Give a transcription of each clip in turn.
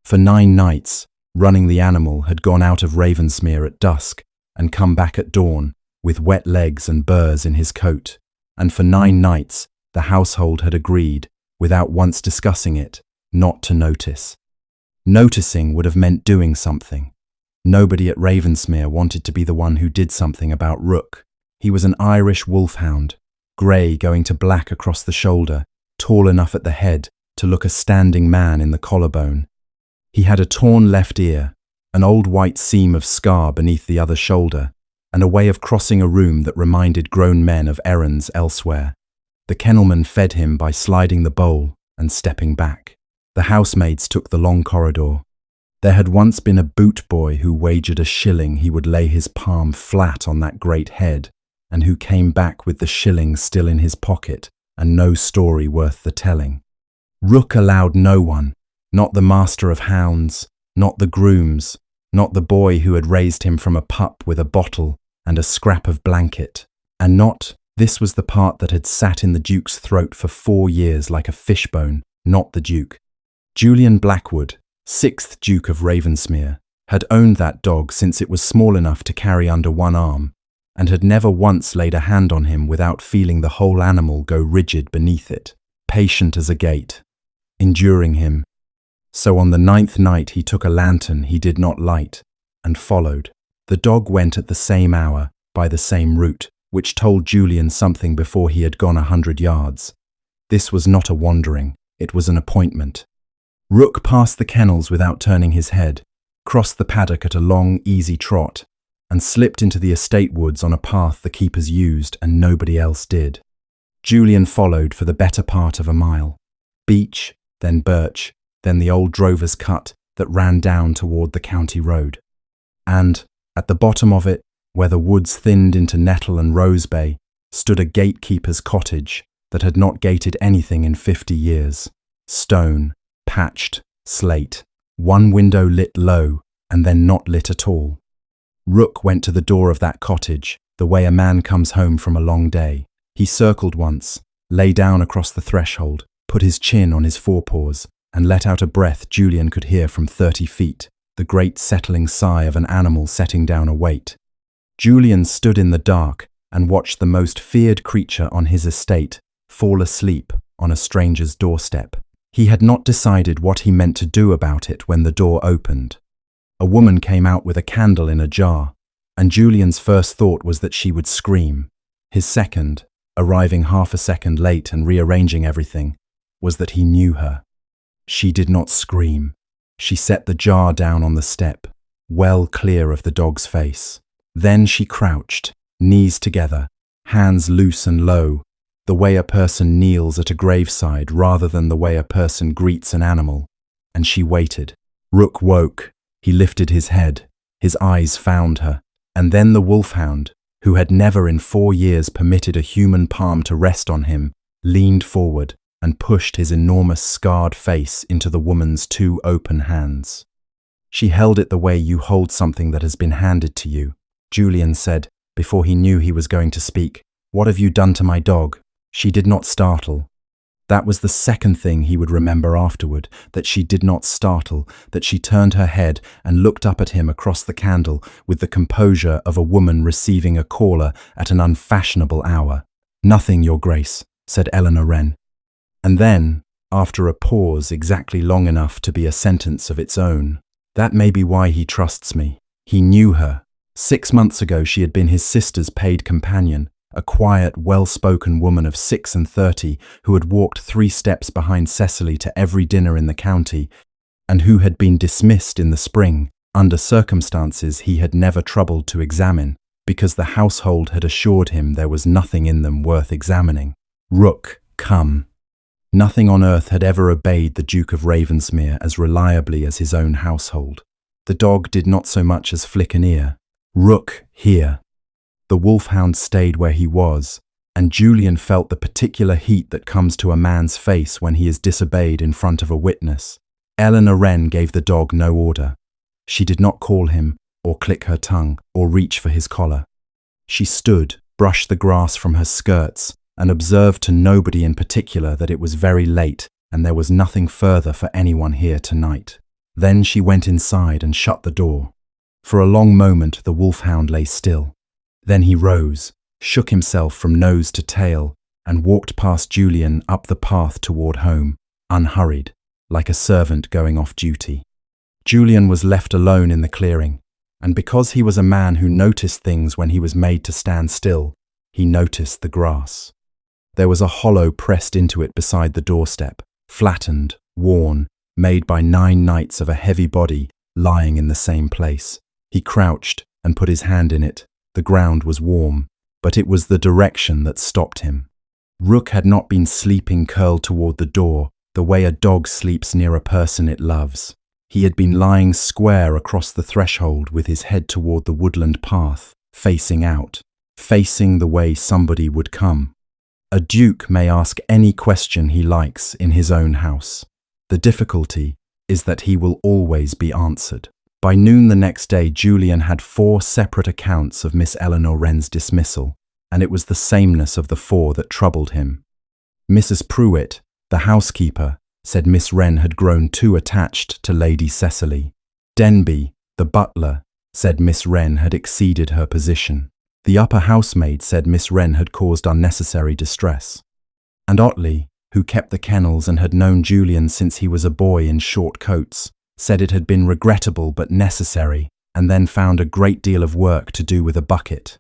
For 9 nights, running the animal had gone out of Ravensmere at dusk and come back at dawn with wet legs and burrs in his coat. And for 9 nights, the household had agreed, without once discussing it, not to notice. Noticing would have meant doing something. Nobody at Ravensmere wanted to be the one who did something about Rook. He was an Irish wolfhound, grey going to black across the shoulder, tall enough at the head to look a standing man in the collarbone. He had a torn left ear, an old white seam of scar beneath the other shoulder, and a way of crossing a room that reminded grown men of errands elsewhere. The kennelman fed him by sliding the bowl and stepping back. The housemaids took the long corridor. There had once been a boot boy who wagered $1 he would lay his palm flat on that great head, and who came back with the shilling still in his pocket and no story worth the telling. Rook allowed no one, not the master of hounds, not the grooms, not the boy who had raised him from a pup with a bottle and a scrap of blanket, and not, this was the part that had sat in the Duke's throat for 4 years like a fishbone, not the Duke. Julian Blackwood, 6th Duke of Ravensmere, had owned that dog since it was small enough to carry under one arm, and had never once laid a hand on him without feeling the whole animal go rigid beneath it, patient as a gate, enduring him. So on the 9th night he took a lantern he did not light, and followed. The dog went at the same hour, by the same route, which told Julian something before he had gone 100 yards. This was not a wandering, it was an appointment. Rook passed the kennels without turning his head, crossed the paddock at a long, easy trot, and slipped into the estate woods on a path the keepers used and nobody else did. Julian followed for the better part of a mile. Beech, then birch, then the old drover's cut that ran down toward the county road. And, at the bottom of it, where the woods thinned into nettle and rosebay, stood a gatekeeper's cottage that had not gated anything in 50 years. Stone, patched, slate, one window lit low and then not lit at all. Rook went to the door of that cottage, the way a man comes home from a long day. He circled once, lay down across the threshold, put his chin on his forepaws, and let out a breath Julian could hear from 30 feet, the great settling sigh of an animal setting down a weight. Julian stood in the dark and watched the most feared creature on his estate fall asleep on a stranger's doorstep. He had not decided what he meant to do about it when the door opened. A woman came out with a candle in a jar, and Julian's first thought was that she would scream. His second, arriving half a second late and rearranging everything, was that he knew her. She did not scream. She set the jar down on the step, well clear of the dog's face. Then she crouched, knees together, hands loose and low, the way a person kneels at a graveside rather than the way a person greets an animal. And she waited. Rook woke. He lifted his head. His eyes found her. And then the wolfhound, who had never in 4 years permitted a human palm to rest on him, leaned forward and pushed his enormous scarred face into the woman's 2 open hands. She held it the way you hold something that has been handed to you. Julian said, before he knew he was going to speak, "What have you done to my dog?" She did not startle. That was the second thing he would remember afterward, that she did not startle, that she turned her head and looked up at him across the candle with the composure of a woman receiving a caller at an unfashionable hour. "Nothing, Your Grace," said Eleanor Wren. And then, after a pause exactly long enough to be a sentence of its own, "That may be why he trusts me." He knew her. 6 months ago she had been his sister's paid companion, a quiet, well-spoken woman of 36 who had walked 3 steps behind Cecily to every dinner in the county, and who had been dismissed in the spring, under circumstances he had never troubled to examine, because the household had assured him there was nothing in them worth examining. Rook, come. Nothing on earth had ever obeyed the Duke of Ravensmere as reliably as his own household. The dog did not so much as flick an ear. Rook, here. The wolfhound stayed where he was, and Julian felt the particular heat that comes to a man's face when he is disobeyed in front of a witness. Eleanor Wren gave the dog no order. She did not call him, or click her tongue, or reach for his collar. She stood, brushed the grass from her skirts, and observed to nobody in particular that it was very late and there was nothing further for anyone here tonight. Then she went inside and shut the door. For a long moment the wolfhound lay still. Then he rose, shook himself from nose to tail, and walked past Julian up the path toward home, unhurried, like a servant going off duty. Julian was left alone in the clearing, and because he was a man who noticed things when he was made to stand still, he noticed the grass. There was a hollow pressed into it beside the doorstep, flattened, worn, made by 9 nights of a heavy body lying in the same place. He crouched and put his hand in it. The ground was warm, but it was the direction that stopped him. Rook had not been sleeping curled toward the door, the way a dog sleeps near a person it loves. He had been lying square across the threshold with his head toward the woodland path, facing out, facing the way somebody would come. A duke may ask any question he likes in his own house. The difficulty is that he will always be answered. By noon the next day, Julian had 4 separate accounts of Miss Eleanor Wren's dismissal, and it was the sameness of the 4 that troubled him. Mrs. Pruitt, the housekeeper, said Miss Wren had grown too attached to Lady Cecily. Denby, the butler, said Miss Wren had exceeded her position. The upper housemaid said Miss Wren had caused unnecessary distress. And Otley, who kept the kennels and had known Julian since he was a boy in short coats, said it had been regrettable but necessary, and then found a great deal of work to do with a bucket.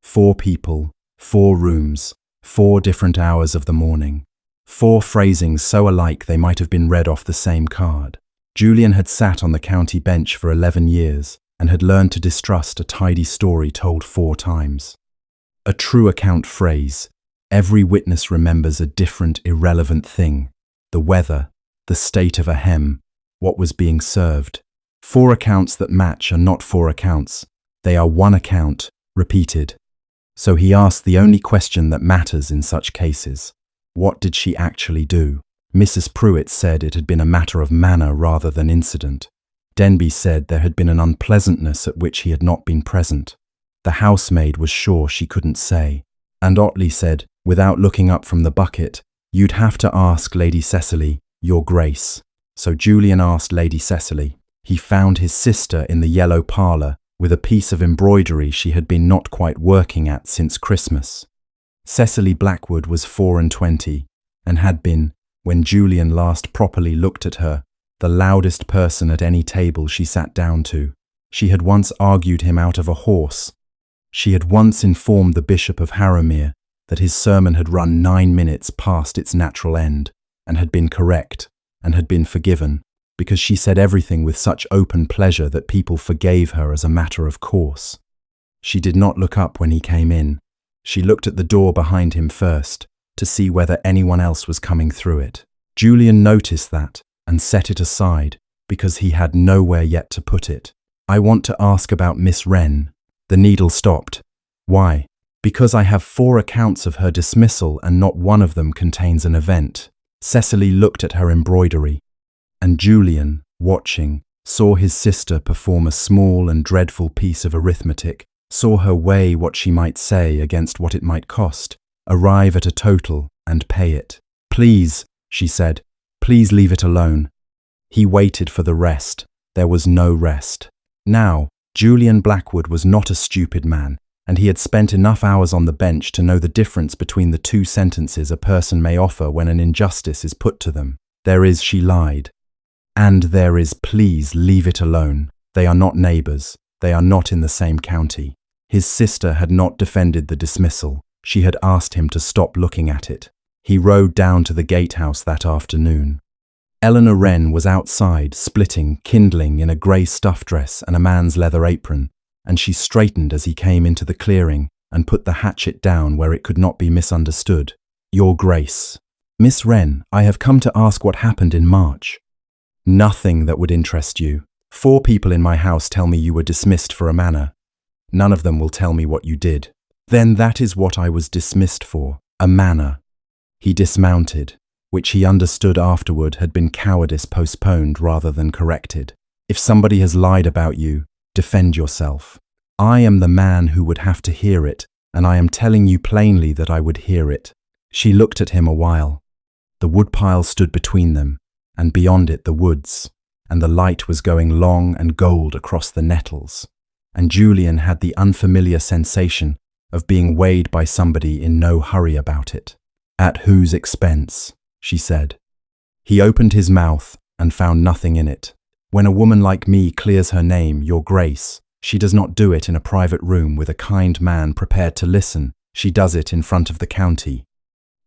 4 people, 4 rooms, 4 different hours of the morning. 4 phrasings so alike they might have been read off the same card. Julian had sat on the county bench for 11 years and had learned to distrust a tidy story told 4 times. A true account phrase. Every witness remembers a different, irrelevant thing. The weather, the state of a hem, what was being served. 4 accounts that match are not 4 accounts. They are 1 account, repeated. So he asked the only question that matters in such cases. What did she actually do? Mrs. Pruitt said it had been a matter of manner rather than incident. Denby said there had been an unpleasantness at which he had not been present. The housemaid was sure she couldn't say. And Otley said, without looking up from the bucket, "You'd have to ask Lady Cecily, Your Grace." So Julian asked Lady Cecily. He found his sister in the yellow parlour with a piece of embroidery she had been not quite working at since Christmas. Cecily Blackwood was 24, and had been, when Julian last properly looked at her, the loudest person at any table she sat down to. She had once argued him out of a horse. She had once informed the Bishop of Harrowmere that his sermon had run 9 minutes past its natural end, and had been correct, and had been forgiven, because she said everything with such open pleasure that people forgave her as a matter of course. She did not look up when he came in. She looked at the door behind him first, to see whether anyone else was coming through it. Julian noticed that, and set it aside, because he had nowhere yet to put it. "I want to ask about Miss Wren." The needle stopped. "Why?" "Because I have 4 accounts of her dismissal and not one of them contains an event." Cecily looked at her embroidery, and Julian, watching, saw his sister perform a small and dreadful piece of arithmetic, saw her weigh what she might say against what it might cost, arrive at a total, and pay it. "Please," she said, "please leave it alone." He waited for the rest. There was no rest. Now, Julian Blackwood was not a stupid man, and he had spent enough hours on the bench to know the difference between the 2 sentences a person may offer when an injustice is put to them. There is, "She lied." And there is, "Please leave it alone." They are not neighbours. They are not in the same county. His sister had not defended the dismissal. She had asked him to stop looking at it. He rode down to the gatehouse that afternoon. Eleanor Wren was outside, splitting, kindling in a grey stuff dress and a man's leather apron, and she straightened as he came into the clearing and put the hatchet down where it could not be misunderstood. "Your Grace." "Miss Wren, I have come to ask what happened in March." "Nothing that would interest you. 4 people in my house tell me you were dismissed for a manner. None of them will tell me what you did." "Then that is what I was dismissed for, a manner." He dismounted, which he understood afterward had been cowardice postponed rather than corrected. "If somebody has lied about you, defend yourself. I am the man who would have to hear it, and I am telling you plainly that I would hear it." She looked at him a while. The woodpile stood between them, and beyond it the woods, and the light was going long and gold across the nettles. And Julian had the unfamiliar sensation of being weighed by somebody in no hurry about it. "At whose expense?" she said. He opened his mouth and found nothing in it. "When a woman like me clears her name, Your Grace, she does not do it in a private room with a kind man prepared to listen. She does it in front of the county.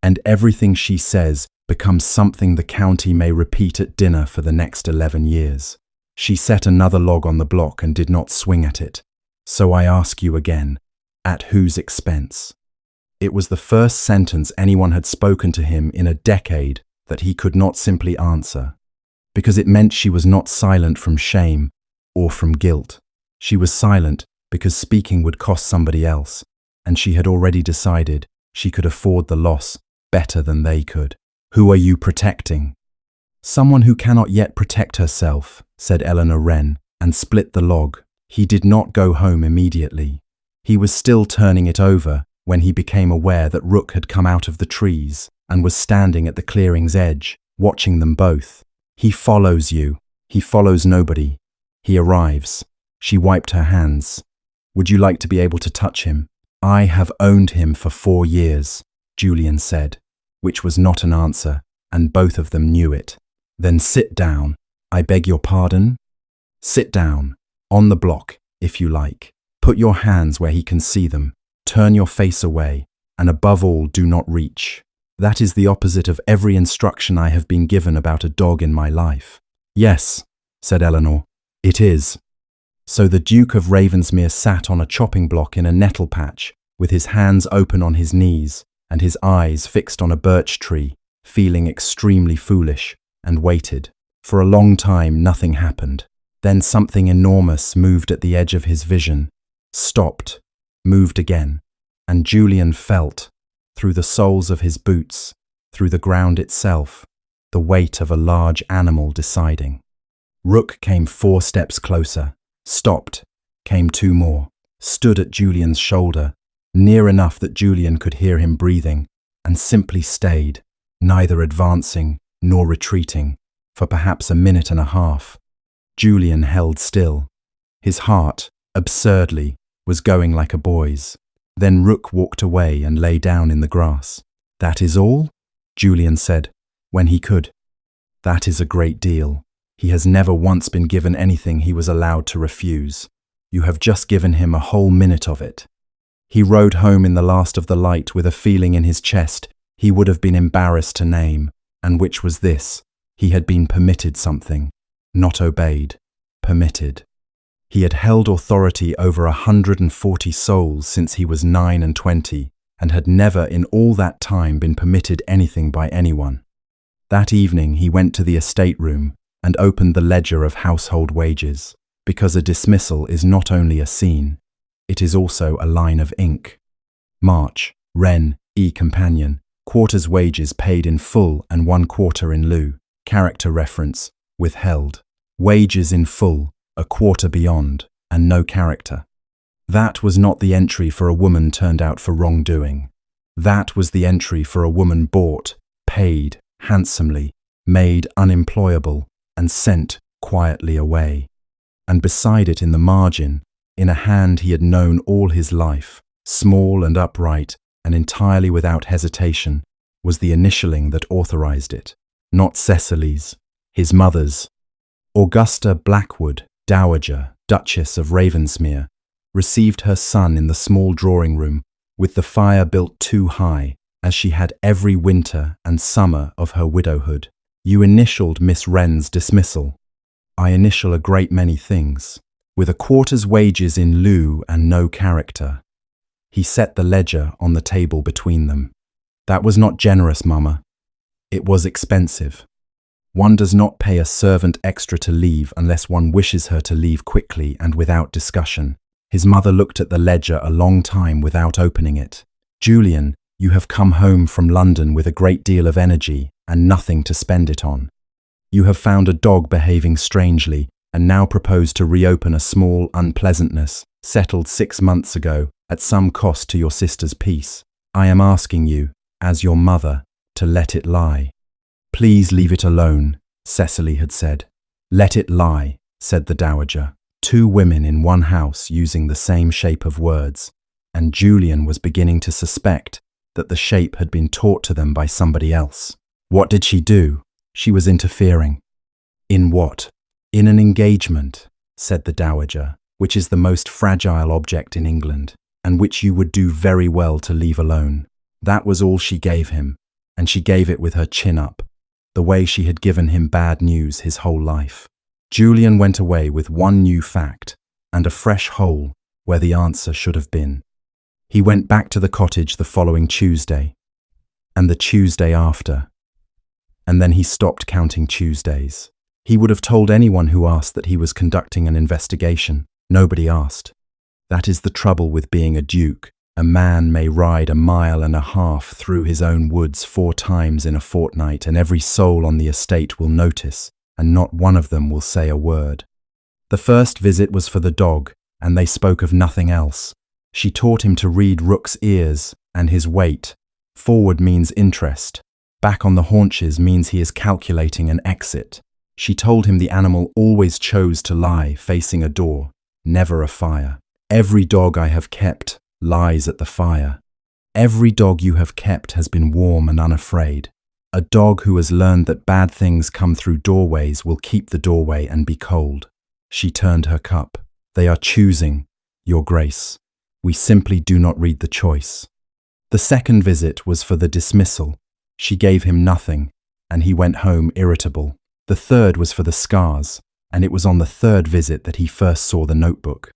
And everything she says becomes something the county may repeat at dinner for the next 11 years. She set another log on the block and did not swing at it. So I ask you again, at whose expense?" It was the first sentence anyone had spoken to him in a decade that he could not simply answer, because it meant she was not silent from shame or from guilt. She was silent because speaking would cost somebody else, and she had already decided she could afford the loss better than they could. "Who are you protecting?" "Someone who cannot yet protect herself," said Eleanor Wren, and split the log. He did not go home immediately. He was still turning it over when he became aware that Rook had come out of the trees and was standing at the clearing's edge, watching them both. "He follows you. He follows nobody. He arrives." She wiped her hands. "Would you like to be able to touch him?" "I have owned him for 4 years, Julian said, which was not an answer, and both of them knew it. "Then sit down." "I beg your pardon?" "Sit down. On the block, if you like. Put your hands where he can see them. Turn your face away, and above all, do not reach." "That is the opposite of every instruction I have been given about a dog in my life." "Yes," said Eleanor, "it is." So the Duke of Ravensmere sat on a chopping block in a nettle patch, with his hands open on his knees and his eyes fixed on a birch tree, feeling extremely foolish, and waited. For a long time, nothing happened. Then something enormous moved at the edge of his vision, stopped, moved again, and Julian felt, through the soles of his boots, through the ground itself, the weight of a large animal deciding. Rook came 4 steps closer, stopped, came 2 more, stood at Julian's shoulder, near enough that Julian could hear him breathing, and simply stayed, neither advancing nor retreating, for perhaps a minute and a half. Julian held still. His heart, absurdly, was going like a boy's. Then Rook walked away and lay down in the grass. "That is all?" Julian said, when he could. "That is a great deal. He has never once been given anything he was allowed to refuse. You have just given him a whole minute of it." He rode home in the last of the light with a feeling in his chest he would have been embarrassed to name, and which was this: he had been permitted something, not obeyed, permitted. He had held authority over 140 souls since he was 29, and had never in all that time been permitted anything by anyone. That evening he went to the estate room and opened the ledger of household wages, because a dismissal is not only a scene, it is also a line of ink. March, Wren, companion, quarter's wages paid in full and 1/4 in lieu, character reference, withheld. Wages in full, a quarter beyond, and no character. That was not the entry for a woman turned out for wrongdoing. That was the entry for a woman bought, paid, handsomely, made unemployable, and sent quietly away. And beside it in the margin, in a hand he had known all his life, small and upright, and entirely without hesitation, was the initialing that authorized it. Not Cecily's, his mother's. Augusta Blackwood, Dowager, Duchess of Ravensmere, received her son in the small drawing-room, with the fire built too high, as she had every winter and summer of her widowhood. "You initialed Miss Wren's dismissal." "I initial a great many things." "With a quarter's wages in lieu and no character." He set the ledger on the table between them. "That was not generous, Mama. It was expensive. One does not pay a servant extra to leave unless one wishes her to leave quickly and without discussion." His mother looked at the ledger a long time without opening it. "Julian, you have come home from London with a great deal of energy and nothing to spend it on. You have found a dog behaving strangely and now propose to reopen a small unpleasantness settled 6 months ago at some cost to your sister's peace. I am asking you, as your mother, to let it lie." "Please leave it alone," Cecily had said. Let it lie, said the dowager. Two women in one house using the same shape of words, and Julian was beginning to suspect that the shape had been taught to them by somebody else. What did she do? She was interfering. In what? In an engagement, said the dowager, which is the most fragile object in England, and which you would do very well to leave alone. That was all she gave him, and she gave it with her chin up, the way she had given him bad news his whole life. Julian went away with one new fact, and a fresh hole where the answer should have been. He went back to the cottage the following Tuesday, and the Tuesday after, and then he stopped counting Tuesdays. He would have told anyone who asked that he was conducting an investigation. Nobody asked. That is the trouble with being a duke. A man may ride 1.5 miles through his own woods 4 times in a fortnight, and every soul on the estate will notice, and not one of them will say a word. The first visit was for the dog, and they spoke of nothing else. She taught him to read rook's ears and his weight. Forward means interest. Back on the haunches means he is calculating an exit. She told him the animal always chose to lie facing a door, never a fire. Every dog I have kept lies at the fire. Every dog you have kept has been warm and unafraid. A dog who has learned that bad things come through doorways will keep the doorway and be cold. She turned her cup. They are choosing, Your Grace. We simply do not read the choice. The second visit was for the dismissal. She gave him nothing, and he went home irritable. The third was for the scars, and it was on the third visit that he first saw the notebook.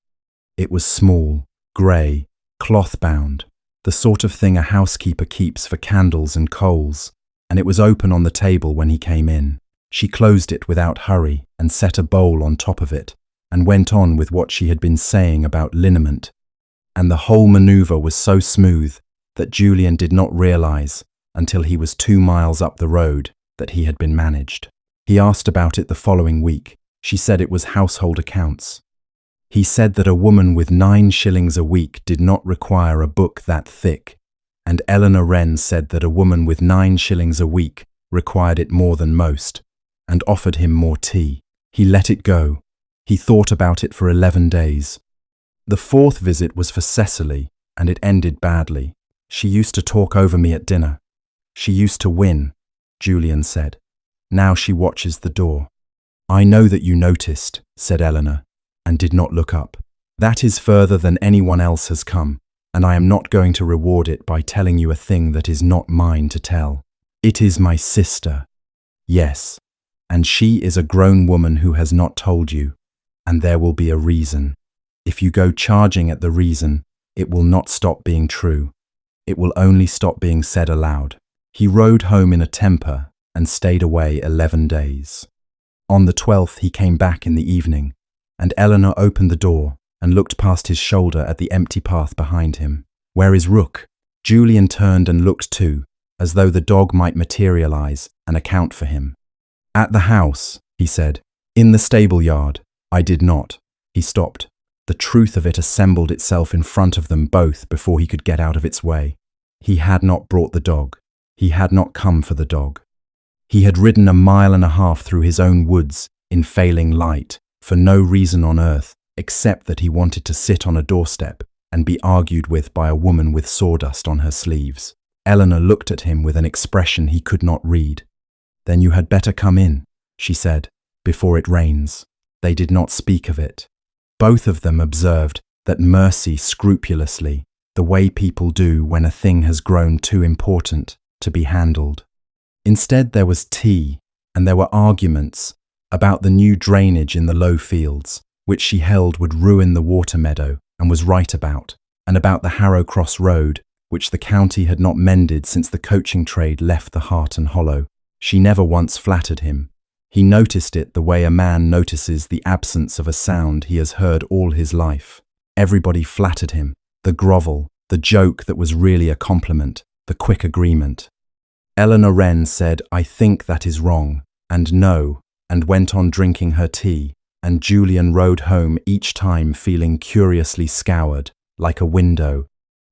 It was small, grey, cloth-bound, the sort of thing a housekeeper keeps for candles and coals, and it was open on the table when he came in. She closed it without hurry and set a bowl on top of it, and went on with what she had been saying about liniment. And the whole manoeuvre was so smooth that Julian did not realise, until he was 2 miles up the road, that he had been managed. He asked about it the following week. She said it was household accounts. He said that a woman with 9 shillings a week did not require a book that thick, and Eleanor Wren said that a woman with 9 shillings a week required it more than most, and offered him more tea. He let it go. He thought about it for 11 days. The fourth visit was for Cecily, and it ended badly. She used to talk over me at dinner. She used to win, Julian said. Now she watches the door. I know that you noticed, said Eleanor, and did not look up. That is further than anyone else has come, and I am not going to reward it by telling you a thing that is not mine to tell. It is my sister. Yes, and she is a grown woman who has not told you, and there will be a reason. If you go charging at the reason, it will not stop being true. It will only stop being said aloud. He rode home in a temper and stayed away 11 days. On the 12th he came back in the evening, and Eleanor opened the door and looked past his shoulder at the empty path behind him. Where is Rook? Julian turned and looked too, as though the dog might materialize and account for him. At the house, he said. In the stable yard. I did not. He stopped. The truth of it assembled itself in front of them both before he could get out of its way. He had not brought the dog. He had not come for the dog. He had ridden 1.5 miles through his own woods in failing light, for no reason on earth except that he wanted to sit on a doorstep and be argued with by a woman with sawdust on her sleeves. Eleanor looked at him with an expression he could not read. Then you had better come in, she said, before it rains. They did not speak of it. Both of them observed that mercy scrupulously, the way people do when a thing has grown too important to be handled. Instead there was tea, and there were arguments about the new drainage in the low fields, which she held would ruin the water meadow, and was right about, and about the Harrow Cross Road, which the county had not mended since the coaching trade left the Heart and Hollow. She never once flattered him. He noticed it the way a man notices the absence of a sound he has heard all his life. Everybody flattered him, the grovel, the joke that was really a compliment, the quick agreement. Eleanor Wren said, I think that is wrong, and no, and went on drinking her tea, and Julian rode home each time feeling curiously scoured, like a window.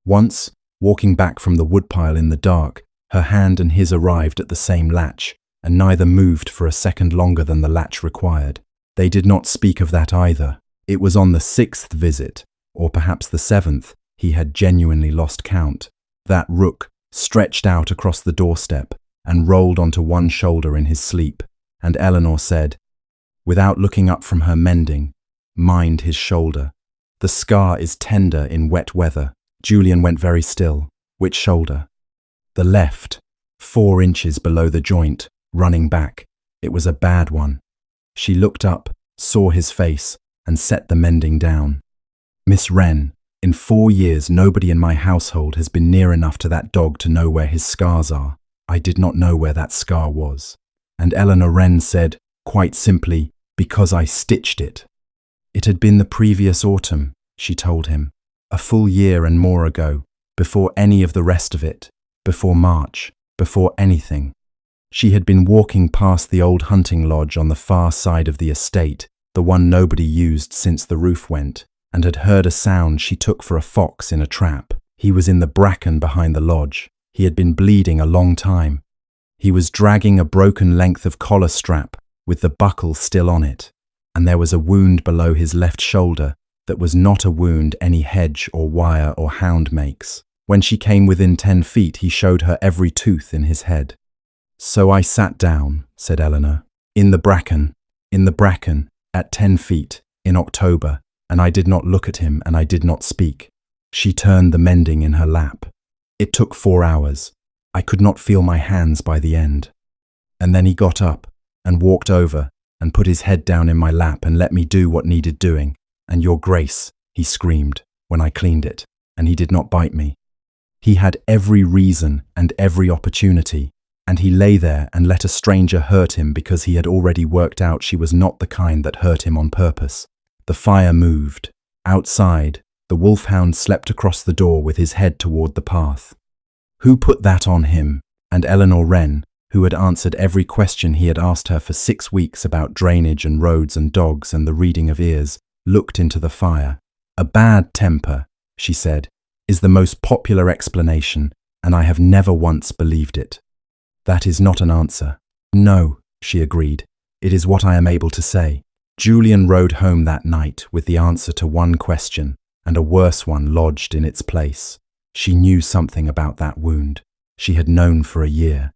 Once, walking back from the woodpile in the dark, her hand and his arrived at the same latch, and neither moved for a second longer than the latch required. They did not speak of that either. It was on the 6th visit, or perhaps the 7th, he had genuinely lost count, that Rook stretched out across the doorstep and rolled onto one shoulder in his sleep, and Eleanor said, without looking up from her mending, "Mind his shoulder. The scar is tender in wet weather." Julian went very still. Which shoulder? The left, 4 inches below the joint, running back. It was a bad one. She looked up, saw his face, and set the mending down. "Miss Wren, in 4 years nobody in my household has been near enough to that dog to know where his scars are. I did not know where that scar was." And Eleanor Wren said, quite simply, "Because I stitched it." It had been the previous autumn, she told him, a full year and more ago, before any of the rest of it, before March, before anything. She had been walking past the old hunting lodge on the far side of the estate, the one nobody used since the roof went, and had heard a sound she took for a fox in a trap. He was in the bracken behind the lodge. He had been bleeding a long time. He was dragging a broken length of collar strap with the buckle still on it, and there was a wound below his left shoulder that was not a wound any hedge or wire or hound makes. When she came within 10 feet, he showed her every tooth in his head. "So I sat down," said Eleanor, in the bracken, at 10 feet, in October, and I did not look at him and I did not speak." She turned the mending in her lap. "It took 4 hours. I could not feel my hands by the end. And then he got up and walked over and put his head down in my lap and let me do what needed doing. And your grace," he screamed, when I cleaned it, and he did not bite me. He had every reason and every opportunity, and he lay there and let a stranger hurt him because he had already worked out she was not the kind that hurt him on purpose. The fire moved. Outside, the Wolfhound slept across the door with his head toward the path. Who put that on him? And Eleanor Wren, who had answered every question he had asked her for 6 weeks about drainage and roads and dogs and the reading of ears, looked into the fire. "A bad temper," she said, "is the most popular explanation, and I have never once believed it." "That is not an answer." "No," she agreed. "It is what I am able to say." Julian rode home that night with the answer to one question, and a worse one lodged in its place. She knew something about that wound. She had known for a year.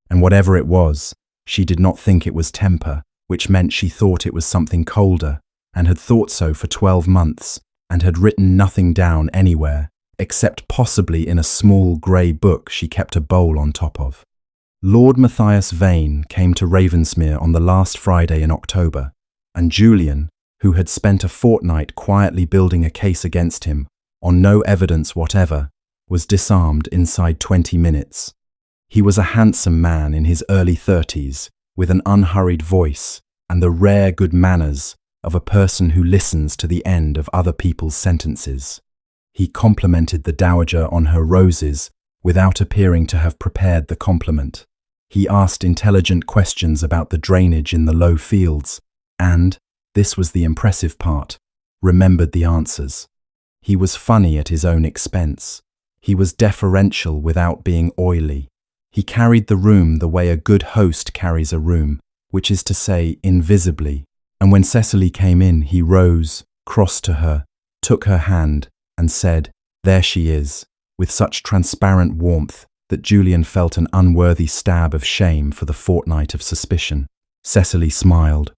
And whatever it was, she did not think it was temper, which meant she thought it was something colder, and had thought so for 12 months, and had written nothing down anywhere, except possibly in a small grey book she kept a bowl on top of. Lord Matthias Vane came to Ravensmere on the last Friday in October, and Julian, who had spent a fortnight quietly building a case against him, on no evidence whatever, was disarmed inside 20 minutes. He was a handsome man in his early 30s, with an unhurried voice and the rare good manners of a person who listens to the end of other people's sentences. He complimented the dowager on her roses without appearing to have prepared the compliment. He asked intelligent questions about the drainage in the low fields and, this was the impressive part, remembered the answers. He was funny at his own expense. He was deferential without being oily. He carried the room the way a good host carries a room, which is to say, invisibly. And when Cecily came in, he rose, crossed to her, took her hand, and said, "There she is," with such transparent warmth that Julian felt an unworthy stab of shame for the fortnight of suspicion. Cecily smiled.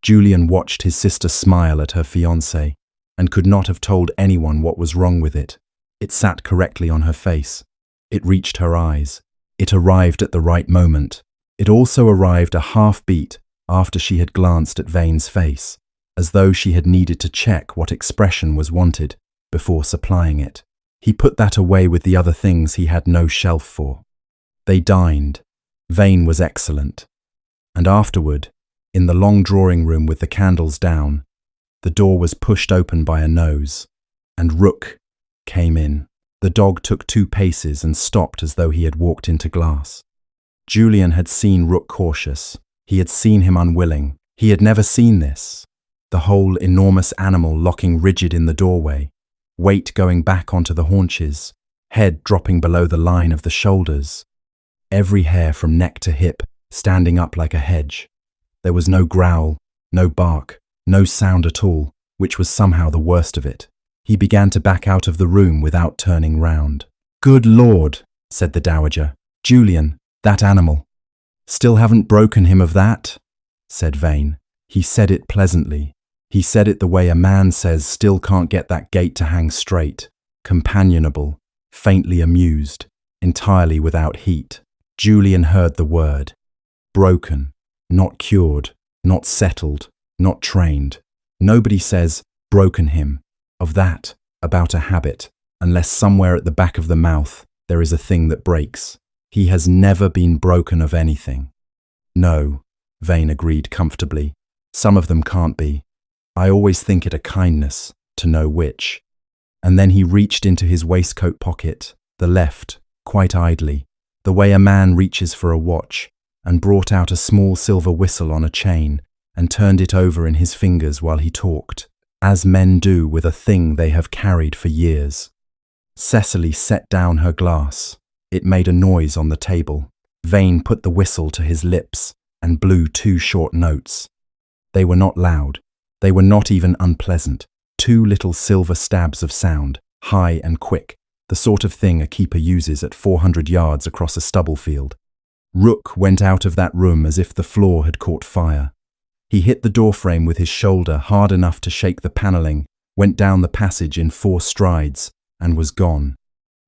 Julian watched his sister smile at her fiancé, and could not have told anyone what was wrong with it. It sat correctly on her face. It reached her eyes. It arrived at the right moment. It also arrived a half-beat after she had glanced at Vane's face, as though she had needed to check what expression was wanted before supplying it. He put that away with the other things he had no shelf for. They dined. Vane was excellent. And afterward, in the long drawing room with the candles down, the door was pushed open by a nose, and Rook came in. The dog took 2 paces and stopped as though he had walked into glass. Julian had seen Rook cautious. He had seen him unwilling. He had never seen this. The whole enormous animal locking rigid in the doorway, weight going back onto the haunches, head dropping below the line of the shoulders, every hair from neck to hip standing up like a hedge. There was no growl, No bark, no sound at all, which was somehow the worst of it. He began to back out of the room without turning round. "Good Lord," said the dowager. "Julian, that animal." "Still haven't broken him of that?" said Vane. He said it pleasantly. He said it the way a man says still can't get that gate to hang straight, companionable, faintly amused, entirely without heat. Julian heard the word. Broken, not cured, not settled, not trained. Nobody says, broken him, of that, about a habit, unless somewhere at the back of the mouth there is a thing that breaks. He has never been broken of anything. No, Vane agreed comfortably. Some of them can't be. I always think it a kindness to know which. And then he reached into his waistcoat pocket, the left, quite idly, the way a man reaches for a watch, and brought out a small silver whistle on a chain and turned it over in his fingers while he talked, as men do with a thing they have carried for years. Cecily set down her glass. It made a noise on the table. Vane put the whistle to his lips and blew 2 short notes. They were not loud. They were not even unpleasant. 2 little silver stabs of sound, high and quick, the sort of thing a keeper uses at 400 yards across a stubble field. Rook went out of that room as if the floor had caught fire. He hit the doorframe with his shoulder hard enough to shake the panelling, went down the passage in 4 strides, and was gone.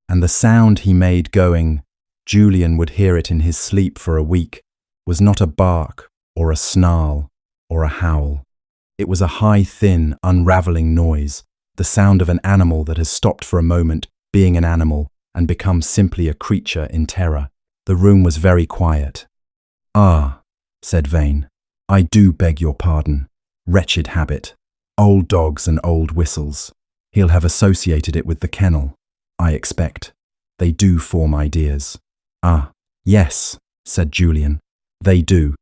And the sound he made going, Julian would hear it in his sleep for a week, was not a bark or a snarl or a howl. It was a high, thin, unravelling noise, the sound of an animal that has stopped for a moment being an animal and become simply a creature in terror. The room was very quiet. "Ah," said Vane, "I do beg your pardon. Wretched habit. Old dogs and old whistles. He'll have associated it with the kennel, I expect. They do form ideas." "Ah, yes," said Julian. "They do."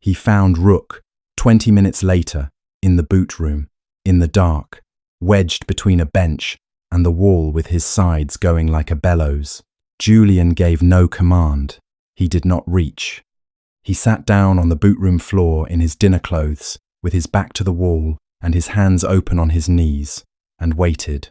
He found Rook, 20 minutes later, in the boot room, in the dark, wedged between a bench and the wall with his sides going like a bellows. Julian gave no command. He did not reach. He sat down on the boot room floor in his dinner clothes, with his back to the wall and his hands open on his knees, and waited.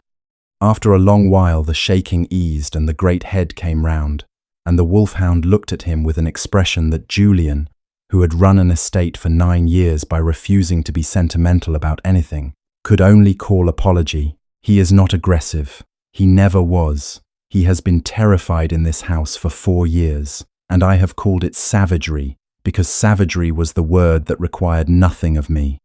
After a long while the shaking eased and the great head came round, and the Wolfhound looked at him with an expression that Julian, who had run an estate for 9 years by refusing to be sentimental about anything, could only call apology. He is not aggressive. He never was. He has been terrified in this house for 4 years, and I have called it savagery, because savagery was the word that required nothing of me.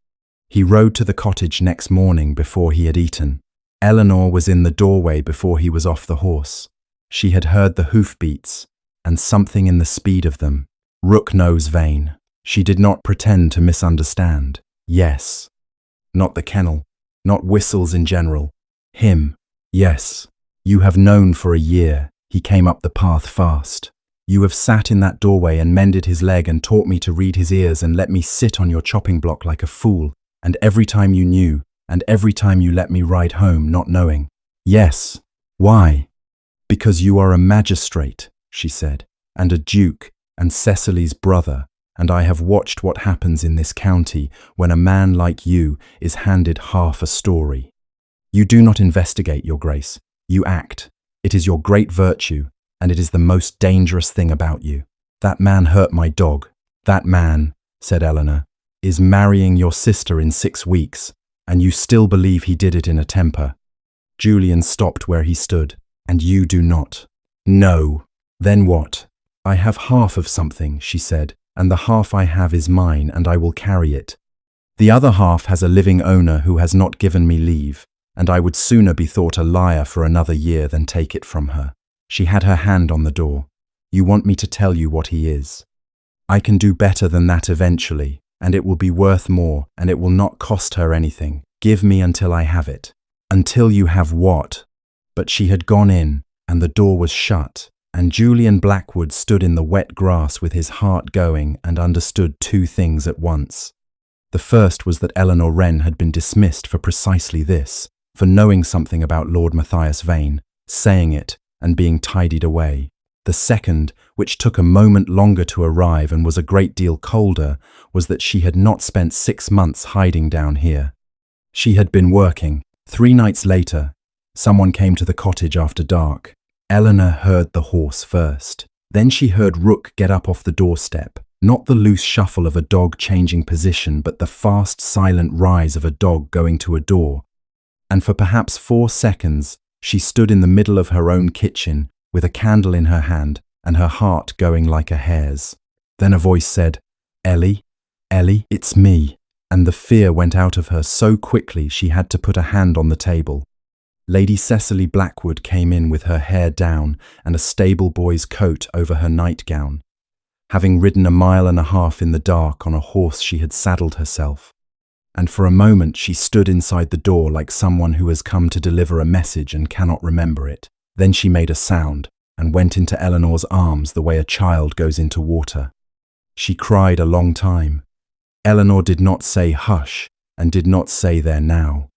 He rode to the cottage next morning before he had eaten. Eleanor was in the doorway before he was off the horse. She had heard the hoofbeats, and something in the speed of them. Rook knows Vane. She did not pretend to misunderstand. Yes. Not the kennel. Not whistles in general. Him. Yes. You have known for a year. He came up the path fast. You have sat in that doorway and mended his leg and taught me to read his ears and let me sit on your chopping block like a fool. And every time you knew, and every time you let me ride home not knowing. Yes. Why? Because you are a magistrate, she said, and a duke, and Cecily's brother, and I have watched what happens in this county when a man like you is handed half a story. You do not investigate, Your Grace. You act. It is your great virtue, and it is the most dangerous thing about you. That man hurt my dog. That man, said Eleanor, is marrying your sister in 6 weeks, and you still believe he did it in a temper. Julian stopped where he stood. And you do not. No. Then what? I have half of something, she said, and the half I have is mine, and I will carry it. The other half has a living owner who has not given me leave, and I would sooner be thought a liar for another year than take it from her. She had her hand on the door. You want me to tell you what he is? I can do better than that eventually, and it will be worth more, and it will not cost her anything. Give me until I have it. Until you have what? But she had gone in, and the door was shut, and Julian Blackwood stood in the wet grass with his heart going and understood 2 things at once. The first was that Eleanor Wren had been dismissed for precisely this, for knowing something about Lord Matthias Vane, saying it, and being tidied away. The second, which took a moment longer to arrive and was a great deal colder, was that she had not spent 6 months hiding down here. She had been working. 3 nights later, someone came to the cottage after dark. Eleanor heard the horse first. Then she heard Rook get up off the doorstep. Not the loose shuffle of a dog changing position, but the fast, silent rise of a dog going to a door. And for perhaps 4 seconds, she stood in the middle of her own kitchen, with a candle in her hand and her heart going like a hare's. Then a voice said, "Ellie, Ellie, it's me." And the fear went out of her so quickly she had to put a hand on the table. Lady Cecily Blackwood came in with her hair down and a stable boy's coat over her nightgown, having ridden 1.5 miles in the dark on a horse she had saddled herself. And for a moment she stood inside the door like someone who has come to deliver a message and cannot remember it. Then she made a sound and went into Eleanor's arms the way a child goes into water. She cried a long time. Eleanor did not say hush and did not say there now.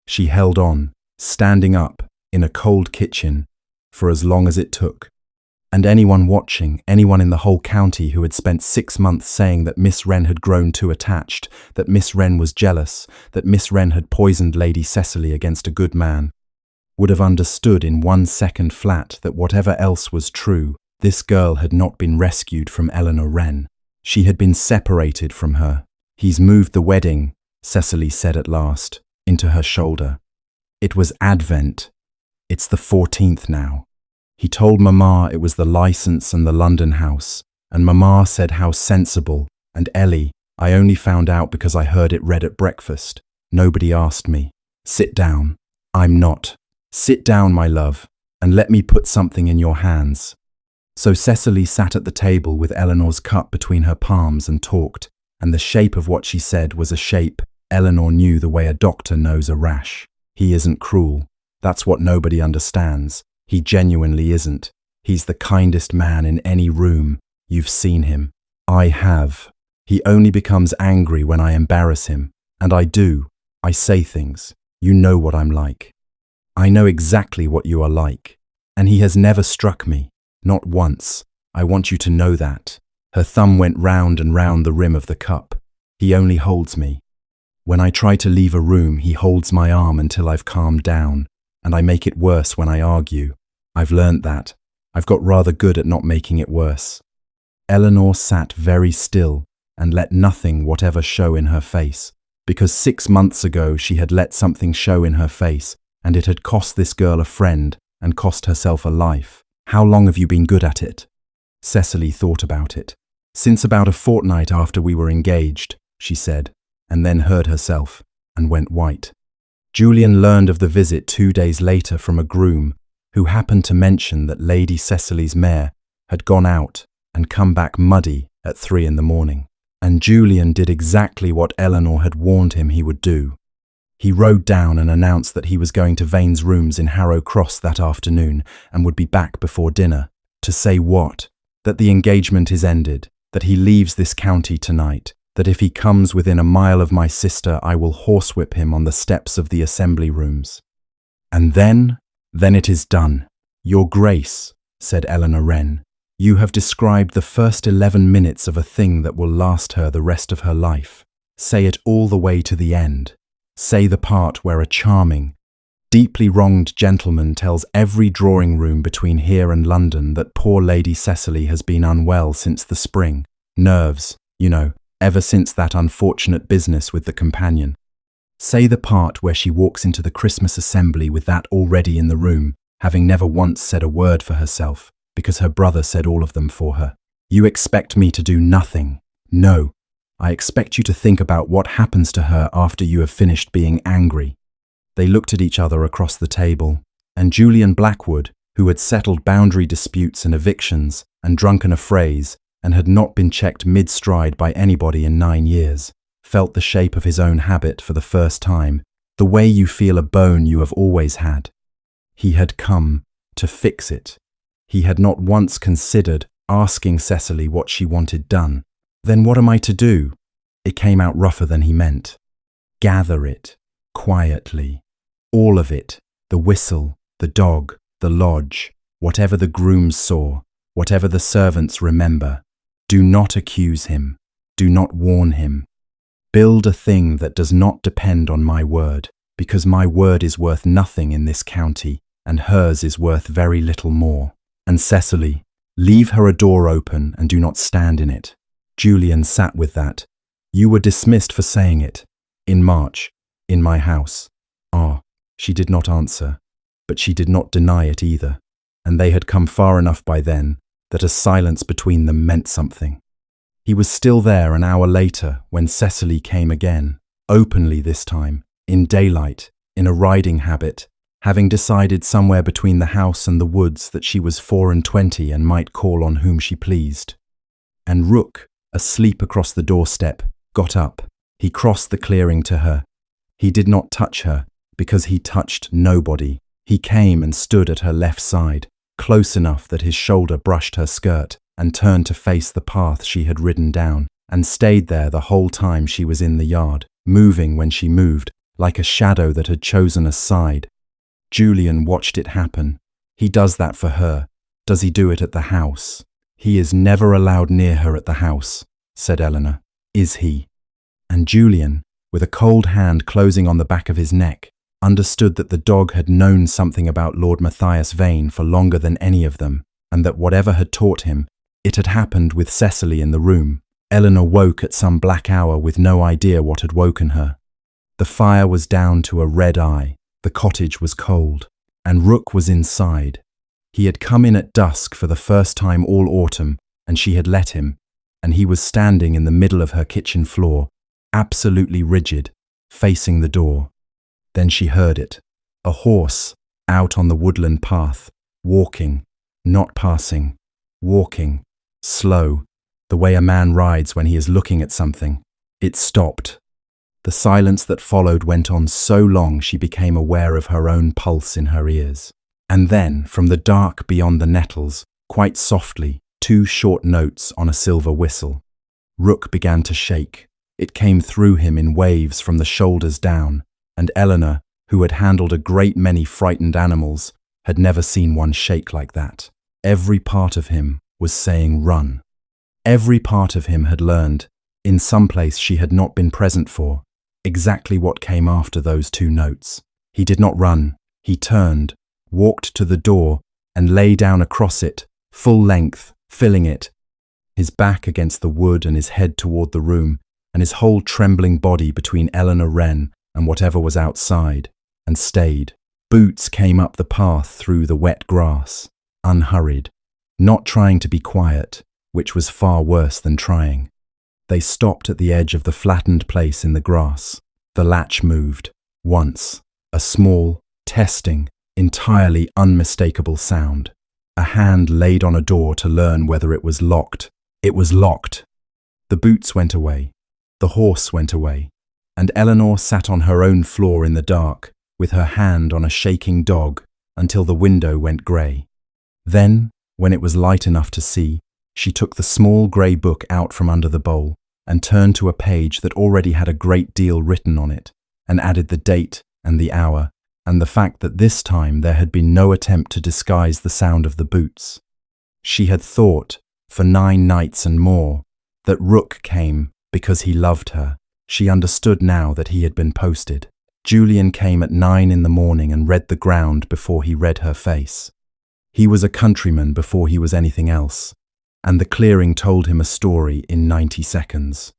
She held on, standing up in a cold kitchen, for as long as it took. And anyone watching, anyone in the whole county who had spent 6 months saying that Miss Wren had grown too attached, that Miss Wren was jealous, that Miss Wren had poisoned Lady Cecily against a good man, would have understood in 1 second flat that whatever else was true, this girl had not been rescued from Eleanor Wren. She had been separated from her. "He's moved the wedding," Cecily said at last, into her shoulder. It was Advent. It's the 14th now. He told Mamma it was the licence and the London house, and Mamma said how sensible, and Ellie, I only found out because I heard it read at breakfast. Nobody asked me. Sit down. I'm not. Sit down, my love, and let me put something in your hands. So Cecily sat at the table with Eleanor's cup between her palms and talked, and the shape of what she said was a shape Eleanor knew the way a doctor knows a rash. He isn't cruel. That's what nobody understands. He genuinely isn't. He's the kindest man in any room. You've seen him. I have. He only becomes angry when I embarrass him. And I do. I say things. You know what I'm like. I know exactly what you are like. And he has never struck me. Not once. I want you to know that. Her thumb went round and round the rim of the cup. He only holds me. When I try to leave a room, he holds my arm until I've calmed down, and I make it worse when I argue. I've learnt that. I've got rather good at not making it worse. Eleanor sat very still and let nothing whatever show in her face, because 6 months ago she had let something show in her face, and it had cost this girl a friend and cost herself a life. How long have you been good at it? Cecily thought about it. Since about a fortnight after we were engaged, she said, and then heard herself and went white. Julian learned of the visit 2 days later from a groom who happened to mention that Lady Cecily's mare had gone out and come back muddy at 3 in the morning. And Julian did exactly what Eleanor had warned him he would do. He rode down and announced that he was going to Vane's rooms in Harrow Cross that afternoon and would be back before dinner. To say what? That the engagement is ended, that he leaves this county tonight, that if he comes within 1 mile of my sister, I will horsewhip him on the steps of the assembly rooms. And then it is done. Your Grace, said Eleanor Wren, you have described the first 11 minutes of a thing that will last her the rest of her life. Say it all the way to the end. Say the part where a charming, deeply wronged gentleman tells every drawing room between here and London that poor Lady Cecily has been unwell since the spring. Nerves, you know, ever since that unfortunate business with the companion. Say the part where she walks into the Christmas assembly with that already in the room, having never once said a word for herself, because her brother said all of them for her. You expect me to do nothing. No, I expect you to think about what happens to her after you have finished being angry. They looked at each other across the table, and Julian Blackwood, who had settled boundary disputes and evictions and drunken affrays, and had not been checked mid-stride by anybody in 9 years, felt the shape of his own habit for the first time, the way you feel a bone you have always had. He had come to fix it. He had not once considered asking Cecily what she wanted done. Then what am I to do? It came out rougher than he meant. Gather it, quietly. All of it, the whistle, the dog, the lodge, whatever the grooms saw, Whatever the servants, remember, do not accuse him, do not warn him. Build a thing that does not depend on my word, because my word is worth nothing in this county, and hers is worth very little more. And Cecily, leave her a door open and do not stand in it. Julian sat with that. You were dismissed for saying it. In March, in my house. Ah, she did not answer, but she did not deny it either, and they had come far enough by then that a silence between them meant something. He was still there an hour later when Cecily came again, openly this time, in daylight, in a riding habit, having decided somewhere between the house and the woods that she was 24 and might call on whom she pleased. And Rook, asleep across the doorstep, got up. He crossed the clearing to her. He did not touch her, because he touched nobody. He came and stood at her left side, close enough that his shoulder brushed her skirt, and turned to face the path she had ridden down, and stayed there the whole time she was in the yard, moving when she moved, like a shadow that had chosen a side. Julian watched it happen. He does that for her. Does he do it at the house? He is never allowed near her at the house, said Eleanor. Is he? And Julian, with a cold hand closing on the back of his neck, understood that the dog had known something about Lord Matthias Vane for longer than any of them, and that whatever had taught him, it had happened with Cecily in the room. Eleanor woke at some black hour with no idea what had woken her. The fire was down to a red eye, the cottage was cold, and Rook was inside. He had come in at dusk for the first time all autumn, and she had let him, and he was standing in the middle of her kitchen floor, absolutely rigid, facing the door. Then she heard it. A horse, out on the woodland path, walking, not passing, walking, slow, the way a man rides when he is looking at something. It stopped. The silence that followed went on so long she became aware of her own pulse in her ears. And then, from the dark beyond the nettles, quite softly, 2 short notes on a silver whistle. Rook began to shake. It came through him in waves from the shoulders down, and Eleanor, who had handled a great many frightened animals, had never seen one shake like that. Every part of him was saying run. Every part of him had learned, in some place she had not been present for, exactly what came after those 2 notes. He did not run. He turned, walked to the door, and lay down across it, full length, filling it, his back against the wood and his head toward the room, and his whole trembling body between Eleanor Wren and whatever was outside, and stayed. Boots came up the path through the wet grass, unhurried, not trying to be quiet, which was far worse than trying. They stopped at the edge of the flattened place in the grass. The latch moved, once, a small, testing, entirely unmistakable sound. A hand laid on a door to learn whether it was locked. It was locked. The boots went away. The horse went away. And Eleanor sat on her own floor in the dark, with her hand on a shaking dog, until the window went grey. Then, when it was light enough to see, she took the small grey book out from under the bowl and turned to a page that already had a great deal written on it, and added the date and the hour, and the fact that this time there had been no attempt to disguise the sound of the boots. She had thought, for 9 nights and more, that Rook came because he loved her. She understood now that he had been posted. Julian came at 9 in the morning and read the ground before he read her face. He was a countryman before he was anything else, and the clearing told him a story in 90 seconds.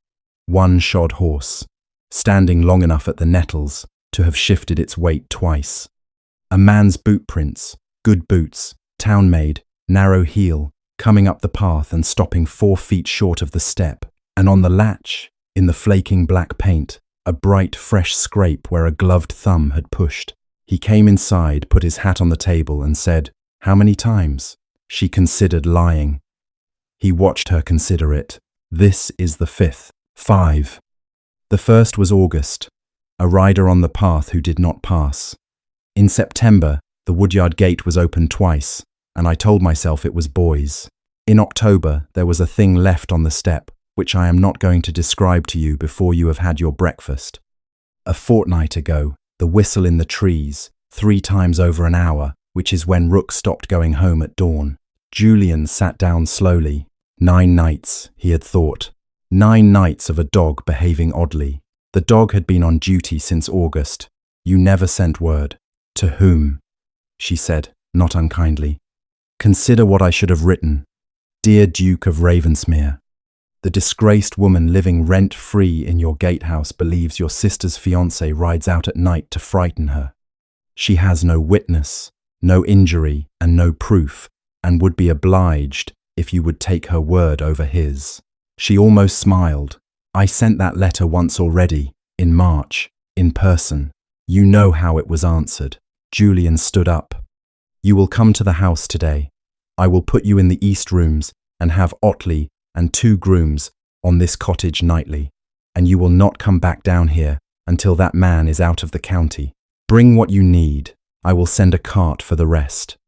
1 shod horse, standing long enough at the nettles to have shifted its weight twice. A man's boot prints, good boots, town-made, narrow heel, coming up the path and stopping 4 feet short of the step, and on the latch, in the flaking black paint, a bright, fresh scrape where a gloved thumb had pushed. He came inside, put his hat on the table and said, "How many times?" She considered lying. He watched her consider it. "This is the 5th. 5. The first was August, a rider on the path who did not pass. In September, the woodyard gate was opened twice, and I told myself it was boys. In October, there was a thing left on the step, which I am not going to describe to you before you have had your breakfast. A fortnight ago, the whistle in the trees, 3 times over an hour, which is when Rook stopped going home at dawn. Julian sat down slowly. 9 nights, he had thought. 9 nights of a dog behaving oddly. The dog had been on duty since August. You never sent word. To whom? She said, not unkindly. Consider what I should have written. Dear Duke of Ravensmere, the disgraced woman living rent-free in your gatehouse believes your sister's fiancé rides out at night to frighten her. She has no witness, no injury, and no proof, and would be obliged if you would take her word over his. She almost smiled. I sent that letter once already, in March, in person. You know how it was answered. Julian stood up. You will come to the house today. I will put you in the east rooms and have Otley and 2 grooms on this cottage nightly, and you will not come back down here until that man is out of the county. Bring what you need. I will send a cart for the rest.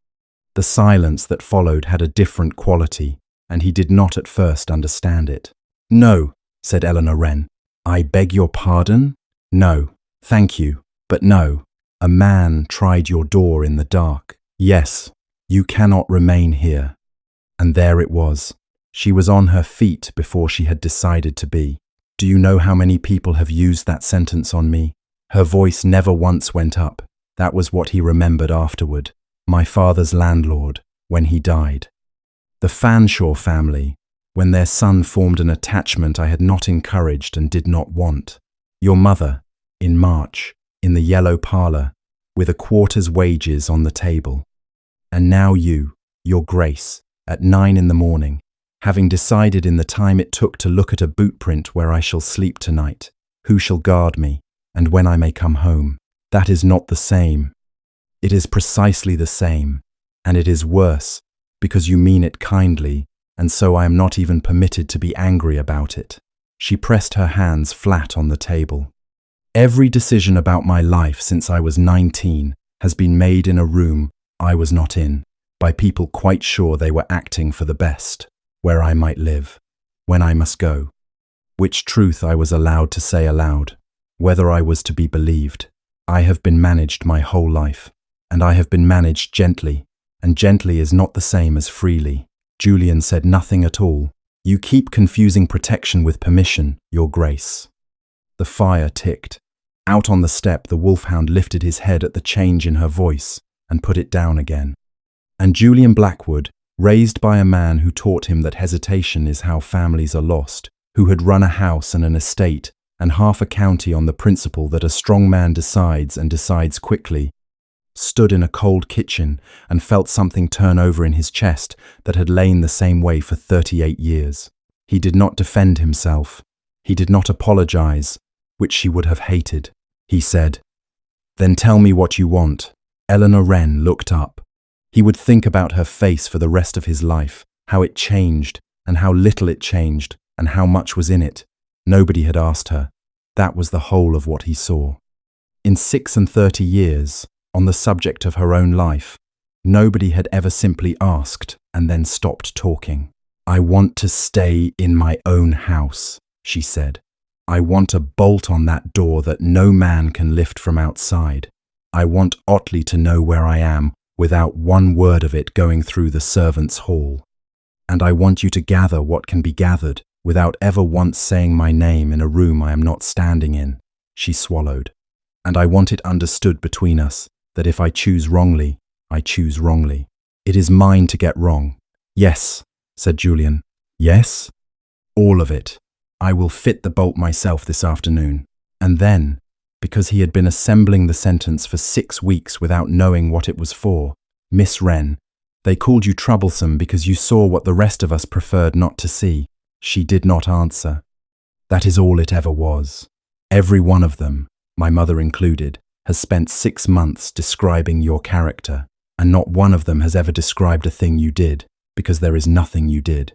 The silence that followed had a different quality, and he did not at first understand it. No, said Eleanor Wren. I beg your pardon? No, thank you, but no. A man tried your door in the dark. Yes, you cannot remain here. And there it was. She was on her feet before she had decided to be. Do you know how many people have used that sentence on me? Her voice never once went up. That was what he remembered afterward. My father's landlord, when he died. The Fanshawe family, when their son formed an attachment I had not encouraged and did not want. Your mother, in March, in the yellow parlour, with a quarter's wages on the table. And now you, your Grace, at 9 in the morning, having decided in the time it took to look at a boot print where I shall sleep tonight, who shall guard me, and when I may come home. That is not the same. It is precisely the same, and it is worse, because you mean it kindly, and so I am not even permitted to be angry about it. She pressed her hands flat on the table. Every decision about my life since I was 19 has been made in a room I was not in, by people quite sure they were acting for the best, where I might live, when I must go, which truth I was allowed to say aloud, whether I was to be believed. I have been managed my whole life, and I have been managed gently, and gently is not the same as freely. Julian said nothing at all. You keep confusing protection with permission, Your Grace. The fire ticked. Out on the step, the Wolfhound lifted his head at the change in her voice and put it down again. And Julian Blackwood, raised by a man who taught him that hesitation is how families are lost, who had run a house and an estate and half a county on the principle that a strong man decides and decides quickly, stood in a cold kitchen and felt something turn over in his chest that had lain the same way for 38 years. He did not defend himself. He did not apologize, which she would have hated. He said, Then tell me what you want. Eleanor Wren looked up. He would think about her face for the rest of his life, how it changed, and how little it changed, and how much was in it. Nobody had asked her. That was the whole of what he saw. In 36 years, on the subject of her own life, nobody had ever simply asked and then stopped talking. I want to stay in my own house, she said. I want a bolt on that door that no man can lift from outside. I want Otley to know where I am without one word of it going through the servants' hall. And I want you to gather what can be gathered without ever once saying my name in a room I am not standing in. She swallowed. And I want it understood between us that if I choose wrongly, I choose wrongly. It is mine to get wrong. Yes, said Julian. Yes? All of it. I will fit the bolt myself this afternoon. And then, because he had been assembling the sentence for 6 weeks without knowing what it was for, Miss Wren, they called you troublesome because you saw what the rest of us preferred not to see. She did not answer. That is all it ever was. Every one of them, my mother included, has spent 6 months describing your character, and not one of them has ever described a thing you did, because there is nothing you did.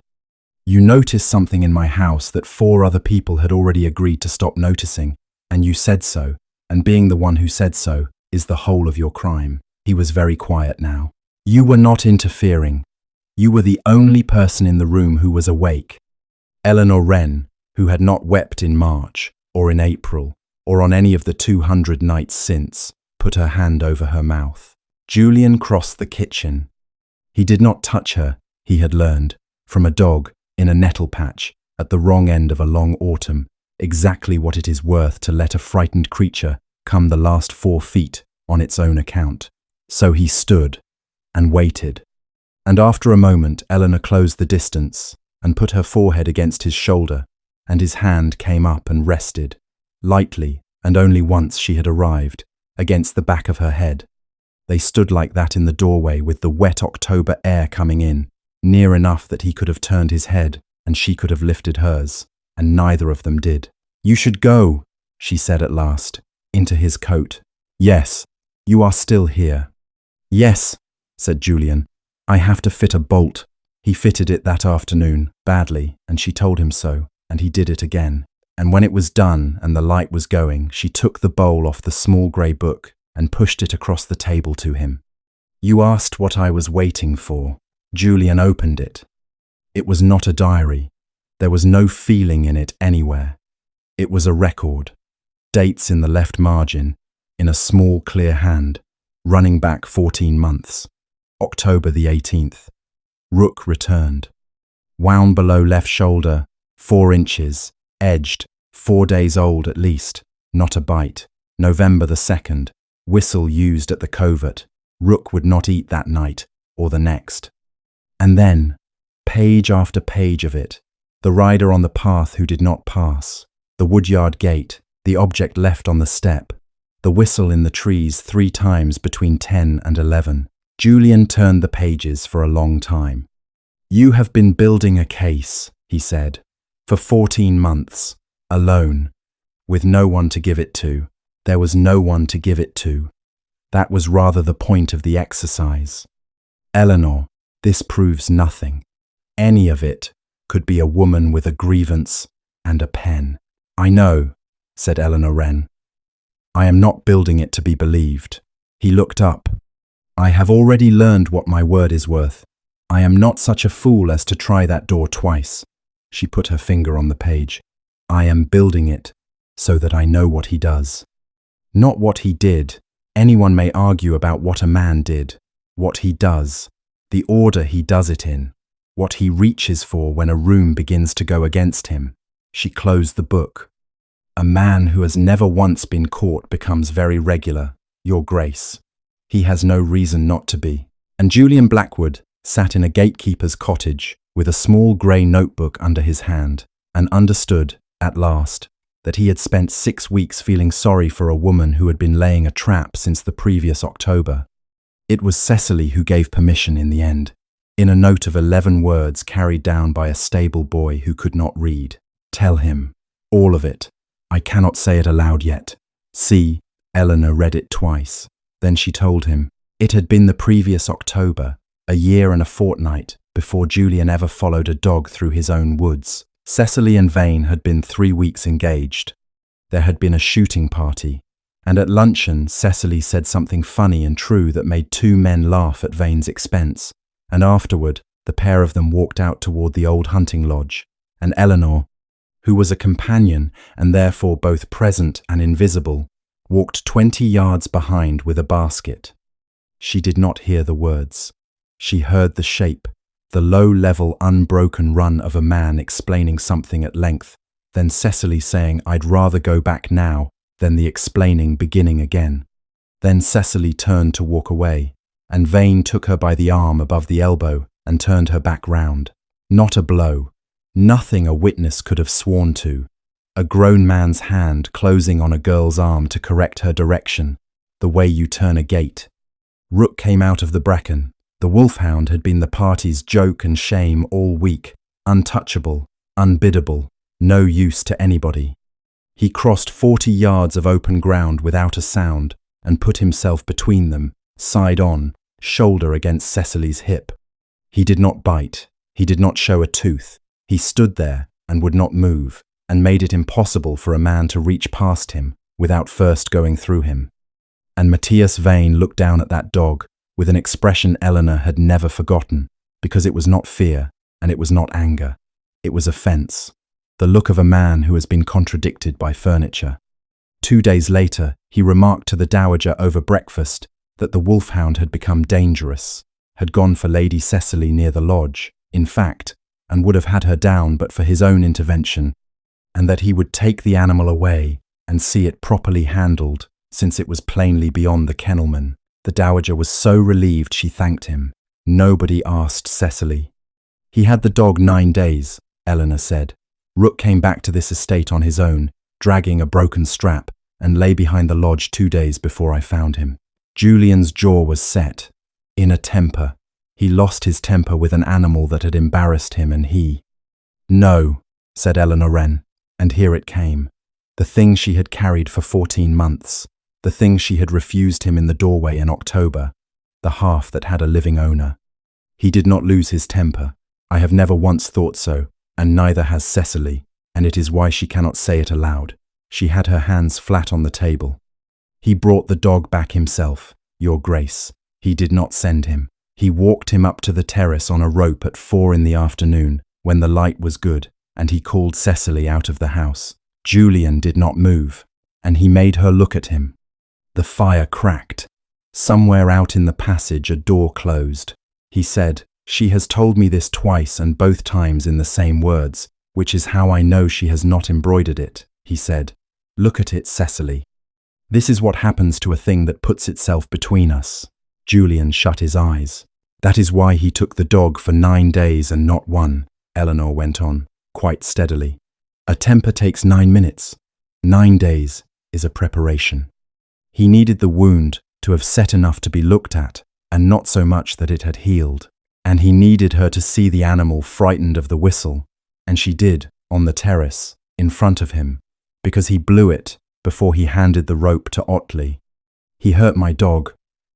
You noticed something in my house that 4 other people had already agreed to stop noticing, and you said so, and being the one who said so is the whole of your crime. He was very quiet now. You were not interfering. You were the only person in the room who was awake. Eleanor Wren, who had not wept in March, or in April, or on any of the 200 nights since, put her hand over her mouth. Julian crossed the kitchen. He did not touch her, he had learned, from a dog in a nettle patch at the wrong end of a long autumn, exactly what it is worth to let a frightened creature come the last 4 feet on its own account. So he stood and waited. And after a moment, Eleanor closed the distance and put her forehead against his shoulder, and his hand came up and rested, lightly, and only once she had arrived, against the back of her head. They stood like that in the doorway with the wet October air coming in, near enough that he could have turned his head and she could have lifted hers, and neither of them did. "You should go," she said at last, into his coat. "Yes, you are still here." "Yes," said Julian. "I have to fit a bolt." He fitted it that afternoon, badly, and she told him so, and he did it again. And when it was done and the light was going, she took the bowl off the small grey book and pushed it across the table to him. "You asked what I was waiting for." Julian opened it. It was not a diary. There was no feeling in it anywhere. It was a record. Dates in the left margin, in a small clear hand, running back 14 months. October the 18th. Rook returned. Wound below left shoulder, 4 inches, edged, 4 days old at least, not a bite. November the 2nd. Whistle used at the covert. Rook would not eat that night, or the next. And then, page after page of it, the rider on the path who did not pass, the woodyard gate, the object left on the step, the whistle in the trees 3 times between 10 and 11. Julian turned the pages for a long time. "You have been building a case," he said, "for 14 months, alone, with no one to give it to. There was no one to give it to. That was rather the point of the exercise. Eleanor, this proves nothing. Any of it could be a woman with a grievance and a pen." "I know," said Eleanor Wren. "I am not building it to be believed." He looked up. "I have already learned what my word is worth. I am not such a fool as to try that door twice." She put her finger on the page. "I am building it so that I know what he does. Not what he did. Anyone may argue about what a man did. What he does. The order he does it in. What he reaches for when a room begins to go against him." She closed the book. "A man who has never once been caught becomes very regular, Your Grace. He has no reason not to be." And Julian Blackwood sat in a gatekeeper's cottage with a small grey notebook under his hand, and understood, at last, that he had spent 6 weeks feeling sorry for a woman who had been laying a trap since the previous October. It was Cecily who gave permission in the end, in a note of 11 words carried down by a stable boy who could not read. "Tell him. All of it. I cannot say it aloud yet. See." Eleanor read it twice. Then she told him. It had been the previous October, a year and a fortnight before Julian ever followed a dog through his own woods. Cecily and Vane had been 3 weeks engaged. There had been a shooting party, and at luncheon Cecily said something funny and true that made 2 men laugh at Vane's expense, and afterward the pair of them walked out toward the old hunting lodge, and Eleanor, who was a companion and therefore both present and invisible, walked 20 yards behind with a basket. She did not hear the words. She heard the shape, the low-level, unbroken run of a man explaining something at length, then Cecily saying, "I'd rather go back now," then the explaining beginning again. Then Cecily turned to walk away, and Vane took her by the arm above the elbow and turned her back round. Not a blow. Nothing a witness could have sworn to. A grown man's hand closing on a girl's arm to correct her direction, the way you turn a gate. Rook came out of the bracken. The Wolfhound had been the party's joke and shame all week, untouchable, unbiddable, no use to anybody. He crossed 40 yards of open ground without a sound and put himself between them, side on, shoulder against Cecily's hip. He did not bite. He did not show a tooth. He stood there and would not move, and made it impossible for a man to reach past him without first going through him. And Matthias Vane looked down at that dog with an expression Eleanor had never forgotten, because it was not fear and it was not anger. It was offence, the look of a man who has been contradicted by furniture. 2 days later, he remarked to the dowager over breakfast that the Wolfhound had become dangerous, had gone for Lady Cecily near the lodge, in fact, and would have had her down but for his own intervention, and that he would take the animal away and see it properly handled, since it was plainly beyond the kennelman. The dowager was so relieved she thanked him. Nobody asked Cecily. He had the dog 9 days, Eleanor said. Rook came back to this estate on his own, dragging a broken strap, and lay behind the lodge 2 days before I found him. Julian's jaw was set. In a temper. He lost his temper with an animal that had embarrassed him, and he— "No," said Eleanor Wren, and here it came. The thing she had carried for 14 months. The thing she had refused him in the doorway in October. The half that had a living owner. He did not lose his temper. I have never once thought so, and neither has Cecily, and it is why she cannot say it aloud. She had her hands flat on the table. He brought the dog back himself, Your Grace. He did not send him. He walked him up to the terrace on a rope at 4 in the afternoon, when the light was good, and he called Cecily out of the house. Julian did not move, and he made her look at him. The fire cracked. Somewhere out in the passage a door closed. He said, "She has told me this twice, and both times in the same words, which is how I know she has not embroidered it," he said. "Look at it, Cecily. This is what happens to a thing that puts itself between us." Julian shut his eyes. "That is why he took the dog for 9 days and not 1, Eleanor went on, quite steadily. "A temper takes 9 minutes. 9 days is a preparation. He needed the wound to have set enough to be looked at, and not so much that it had healed. And he needed her to see the animal frightened of the whistle, and she did, on the terrace, in front of him, because he blew it before he handed the rope to Otley. He hurt my dog,"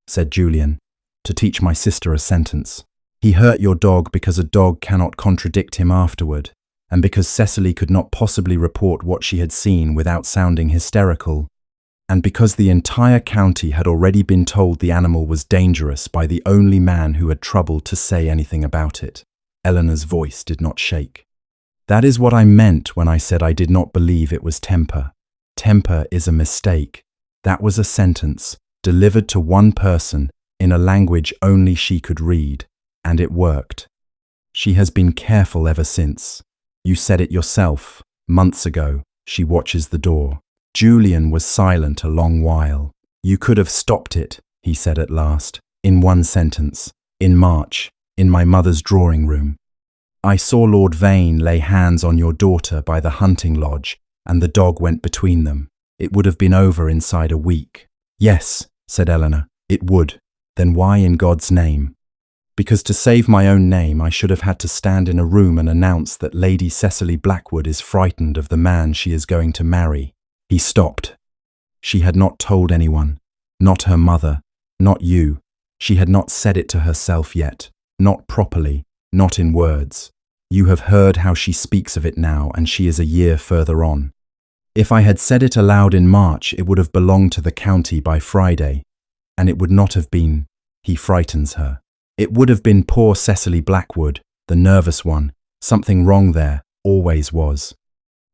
said Julian, "to teach my sister a sentence. He hurt your dog because a dog cannot contradict him afterward, and because Cecily could not possibly report what she had seen without sounding hysterical, and because the entire county had already been told the animal was dangerous by the only man who had troubled to say anything about it." Eleanor's voice did not shake. "That is what I meant when I said I did not believe it was temper. Temper is a mistake. That was a sentence, delivered to one person in a language only she could read, and it worked. She has been careful ever since. You said it yourself, months ago. She watches the door." Julian was silent a long while. "You could have stopped it," he said at last, in one sentence. "In March, in my mother's drawing room. I saw Lord Vane lay hands on your daughter by the hunting lodge, and the dog went between them. It would have been over inside a week." "Yes," said Eleanor, "it would. Then why in God's name?" "Because to save my own name I should have had to stand in a room and announce that Lady Cecily Blackwood is frightened of the man she is going to marry." He stopped. She had not told anyone, not her mother, not you. She had not said it to herself yet, not properly, not in words. You have heard how she speaks of it now, and she is a year further on. If I had said it aloud in March, it would have belonged to the county by Friday, and it would not have been, "He frightens her." It would have been poor Cecily Blackwood, the nervous one. Something wrong there, always was.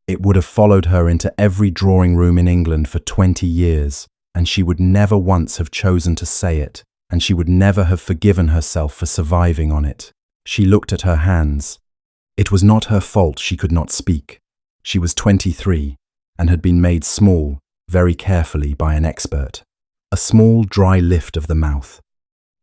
It would have followed her into every drawing room in England for 20 years, and she would never once have chosen to say it, and she would never have forgiven herself for surviving on it. She looked at her hands. It was not her fault she could not speak. She was 23, and had been made small, very carefully by an expert. A small, dry lift of the mouth.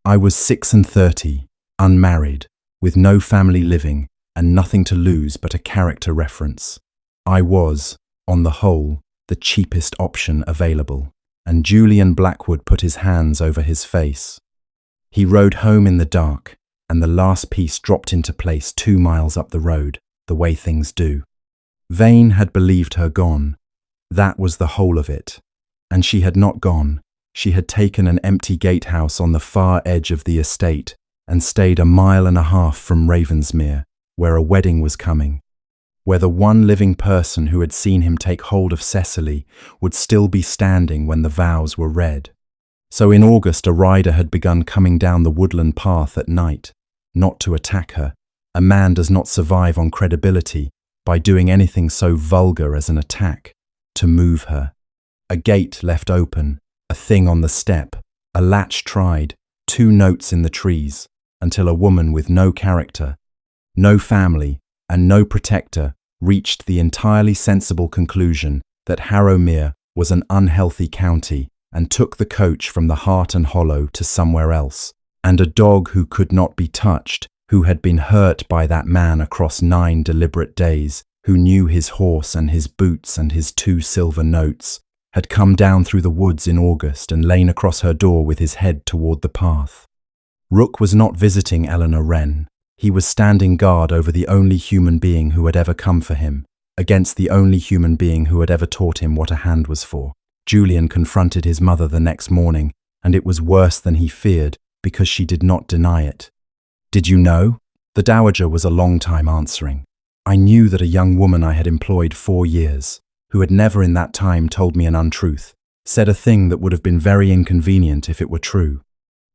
"I was 36, unmarried, with no family living, and nothing to lose but a character reference. I was, on the whole, the cheapest option available." And Julian Blackwood put his hands over his face. He rode home in the dark, and the last piece dropped into place 2 miles up the road, the way things do. Vane had believed her gone. That was the whole of it. And she had not gone. She had taken an empty gatehouse on the far edge of the estate and stayed 1.5 miles from Ravensmere, where a wedding was coming, where the one living person who had seen him take hold of Cecily would still be standing when the vows were read. So in August a rider had begun coming down the woodland path at night, not to attack her. A man does not survive on credibility by doing anything so vulgar as an attack, to move her. A gate left open, a thing on the step, a latch tried, 2 notes in the trees, until a woman with no character, No family and no protector reached the entirely sensible conclusion that Harrowmere was an unhealthy county and took the coach from the Heart and Hollow to somewhere else. And a dog who could not be touched, who had been hurt by that man across 9 deliberate days, who knew his horse and his boots and his 2 silver notes, had come down through the woods in August and lain across her door with his head toward the path. Rook was not visiting Eleanor Wren. He was standing guard over the only human being who had ever come for him, against the only human being who had ever taught him what a hand was for. Julian confronted his mother the next morning, and it was worse than he feared, because she did not deny it. "Did you know?" The dowager was a long time answering. "I knew that a young woman I had employed 4 years, who had never in that time told me an untruth, said a thing that would have been very inconvenient if it were true.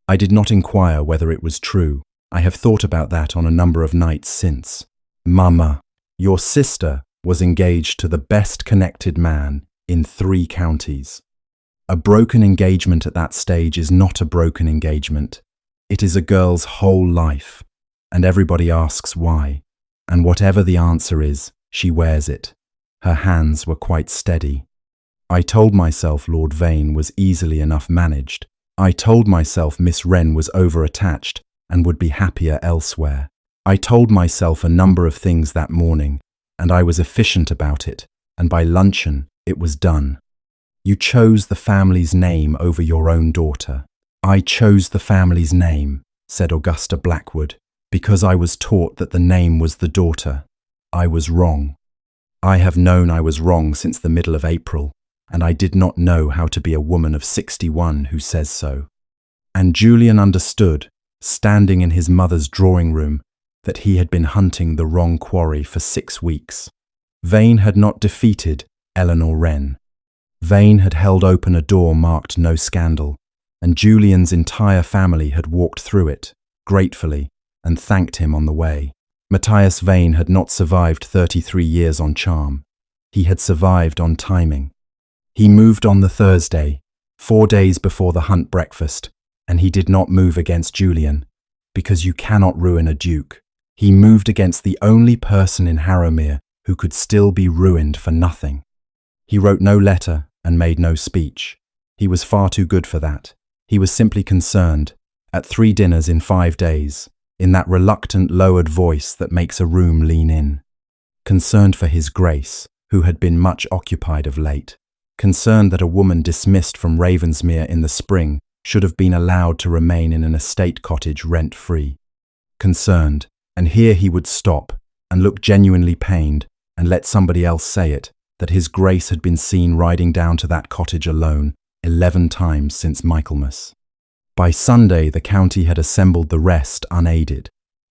I did not inquire whether it was true. I have thought about that on a number of nights since. Mama, your sister was engaged to the best connected man in 3 counties. A broken engagement at that stage is not a broken engagement. It is a girl's whole life, and everybody asks why. And whatever the answer is, she wears it. Her hands were quite steady. I told myself Lord Vane was easily enough managed. I told myself Miss Wren was over-attached and would be happier elsewhere. I told myself a number of things that morning, and I was efficient about it, and by luncheon it was done. You chose the family's name over your own daughter. I chose the family's name, said Augusta Blackwood, because I was taught that the name was the daughter. I was wrong. I have known I was wrong since the middle of April, and I did not know how to be a woman of 61 who says so. And Julian understood, standing in his mother's drawing room, that he had been hunting the wrong quarry for 6 weeks. Vane had not defeated Eleanor Wren. Vane had held open a door marked no scandal, and Julian's entire family had walked through it, gratefully, and thanked him on the way. Matthias Vane had not survived 33 years on charm. He had survived on timing. He moved on the Thursday, 4 days before the hunt breakfast, and he did not move against Julian, because you cannot ruin a duke. He moved against the only person in Harrowmere who could still be ruined for nothing. He wrote no letter and made no speech. He was far too good for that. He was simply concerned, at 3 dinners in 5 days, in that reluctant lowered voice that makes a room lean in. Concerned for his Grace, who had been much occupied of late. Concerned that a woman dismissed from Ravensmere in the spring should have been allowed to remain in an estate cottage rent-free. Concerned, and here he would stop and look genuinely pained and let somebody else say it, that his Grace had been seen riding down to that cottage alone 11 times since Michaelmas. By Sunday the county had assembled the rest unaided,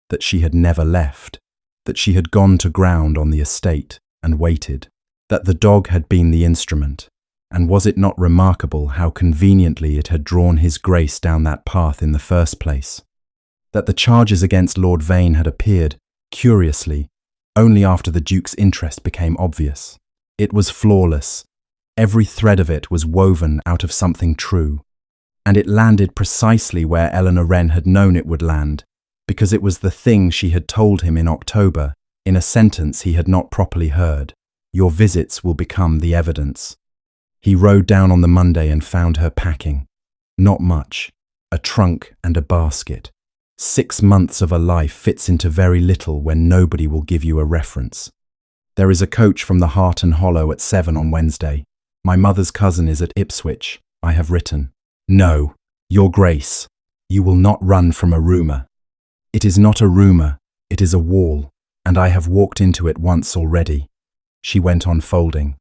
that she had never left, that she had gone to ground on the estate and waited, that the dog had been the instrument, and was it not remarkable how conveniently it had drawn his Grace down that path in the first place? That the charges against Lord Vane had appeared, curiously, only after the Duke's interest became obvious. It was flawless. Every thread of it was woven out of something true. And it landed precisely where Eleanor Wren had known it would land, because it was the thing she had told him in October, in a sentence he had not properly heard. Your visits will become the evidence. He rode down on the Monday and found her packing. Not much. A trunk and a basket. 6 months of a life fits into very little when nobody will give you a reference. There is a coach from the Heart and Hollow at 7 on Wednesday. My mother's cousin is at Ipswich, I have written. No, Your Grace, you will not run from a rumour. It is not a rumour, it is a wall, and I have walked into it once already. She went on folding.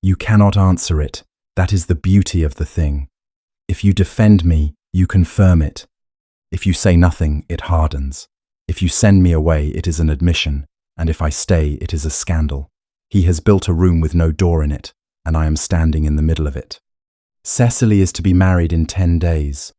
You cannot answer it. That is the beauty of the thing. If you defend me, you confirm it. If you say nothing, it hardens. If you send me away, it is an admission, and if I stay, it is a scandal. He has built a room with no door in it, and I am standing in the middle of it. Cecily is to be married in 10 days.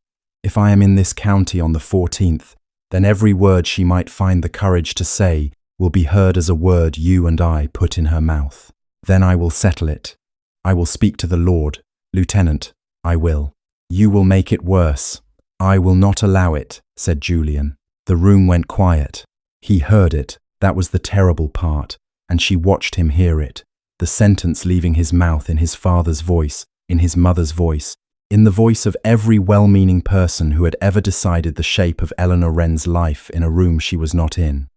If I am in this county on the 14th, then every word she might find the courage to say will be heard as a word you and I put in her mouth. Then I will settle it. I will speak to the Lord. Lieutenant, I will. You will make it worse. I will not allow it, said Julian. The room went quiet. He heard it, That was the terrible part, and she watched him hear it, the sentence leaving his mouth in his father's voice, in his mother's voice, in the voice of every well-meaning person who had ever decided the shape of Eleanor Wren's life in a room she was not in.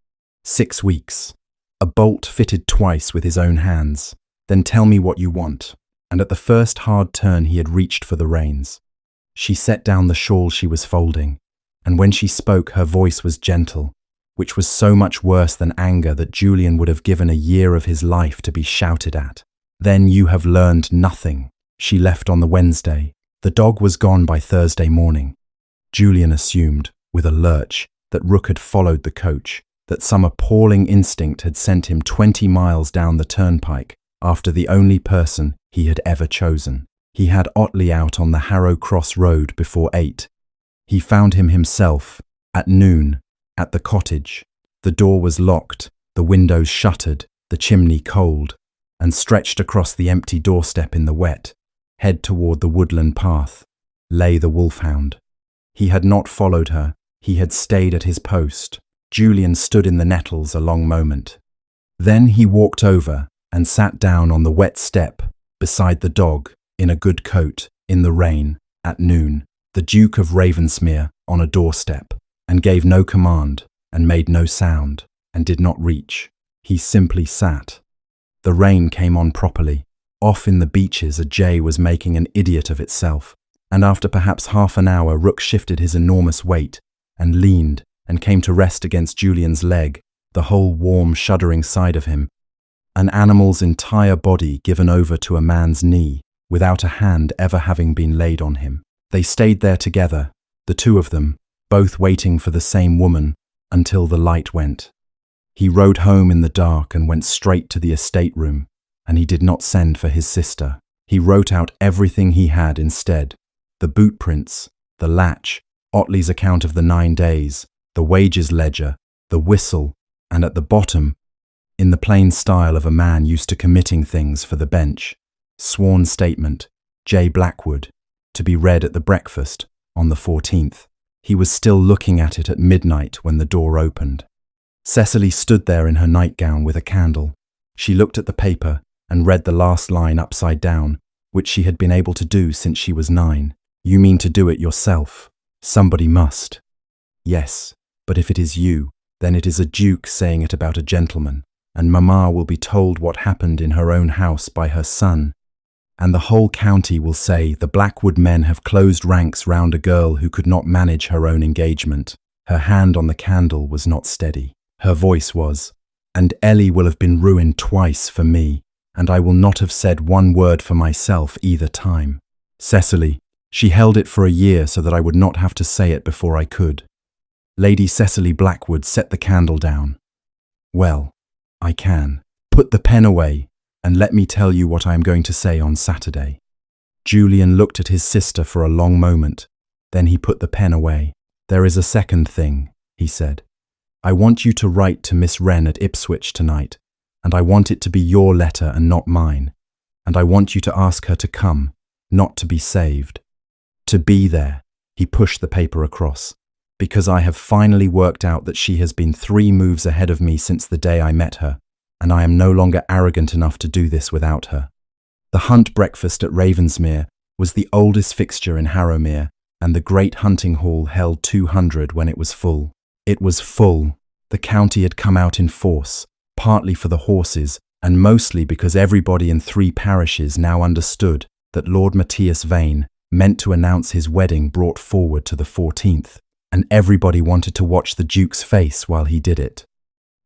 6 weeks. A bolt fitted twice with his own hands. Then tell me what you want. And at the first hard turn he had reached for the reins. She set down the shawl she was folding, and when she spoke her voice was gentle, which was so much worse than anger that Julian would have given a year of his life to be shouted at. Then you have learned nothing. She left on the Wednesday. The dog was gone by Thursday morning. Julian assumed, with a lurch, that Rook had followed the coach, that some appalling instinct had sent him 20 miles down the turnpike after the only person he had ever chosen. He had Otley out on the Harrow Cross Road before 8. He found him himself, at noon, at the cottage. The door was locked, the windows shuttered, the chimney cold, and stretched across the empty doorstep in the wet, head toward the woodland path, lay the Wolfhound. He had not followed her, he had stayed at his post. Julian stood in the nettles a long moment. Then he walked over and sat down on the wet step, beside the dog, in a good coat, in the rain, at noon, the Duke of Ravensmere on a doorstep, and gave no command, and made no sound, and did not reach. He simply sat. The rain came on properly. Off in the beeches a jay was making an idiot of itself, and after perhaps half an hour Rook shifted his enormous weight, and leaned, and came to rest against Julian's leg, the whole warm, shuddering side of him, an animal's entire body given over to a man's knee, without a hand ever having been laid on him. They stayed there together, the two of them, both waiting for the same woman, until the light went. He rode home in the dark and went straight to the estate room, and he did not send for his sister. He wrote out everything he had instead: the boot prints, the latch, Otley's account of the 9 days, the wages ledger, the whistle, and at the bottom, in the plain style of a man used to committing things for the bench, sworn statement, J. Blackwood, to be read at the breakfast on the 14th. He was still looking at it at midnight when the door opened. Cecily stood there in her nightgown with a candle. She looked at the paper and read the last line upside down, which she had been able to do since she was 9. You mean to do it yourself? Somebody must. Yes, but if it is you, then it is a duke saying it about a gentleman, and Mamma will be told what happened in her own house by her son, and the whole county will say the Blackwood men have closed ranks round a girl who could not manage her own engagement. Her hand on the candle was not steady. Her voice was, and Ellie will have been ruined twice for me, and I will not have said one word for myself either time. Cecily, she held it for a year so that I would not have to say it before I could. Lady Cecily Blackwood set the candle down. Well, I can. Put the pen away, and let me tell you what I am going to say on Saturday. Julian looked at his sister for a long moment. Then he put the pen away. There is a second thing, he said. I want you to write to Miss Wren at Ipswich tonight, and I want it to be your letter and not mine. And I want you to ask her to come, not to be saved. To be there, he pushed the paper across, because I have finally worked out that she has been 3 moves ahead of me since the day I met her, and I am no longer arrogant enough to do this without her. The hunt breakfast at Ravensmere was the oldest fixture in Harrowmere, and the great hunting hall held 200 when it was full. It was full. The county had come out in force, partly for the horses, and mostly because everybody in 3 parishes now understood that Lord Matthias Vane meant to announce his wedding brought forward to the 14th, and everybody wanted to watch the Duke's face while he did it.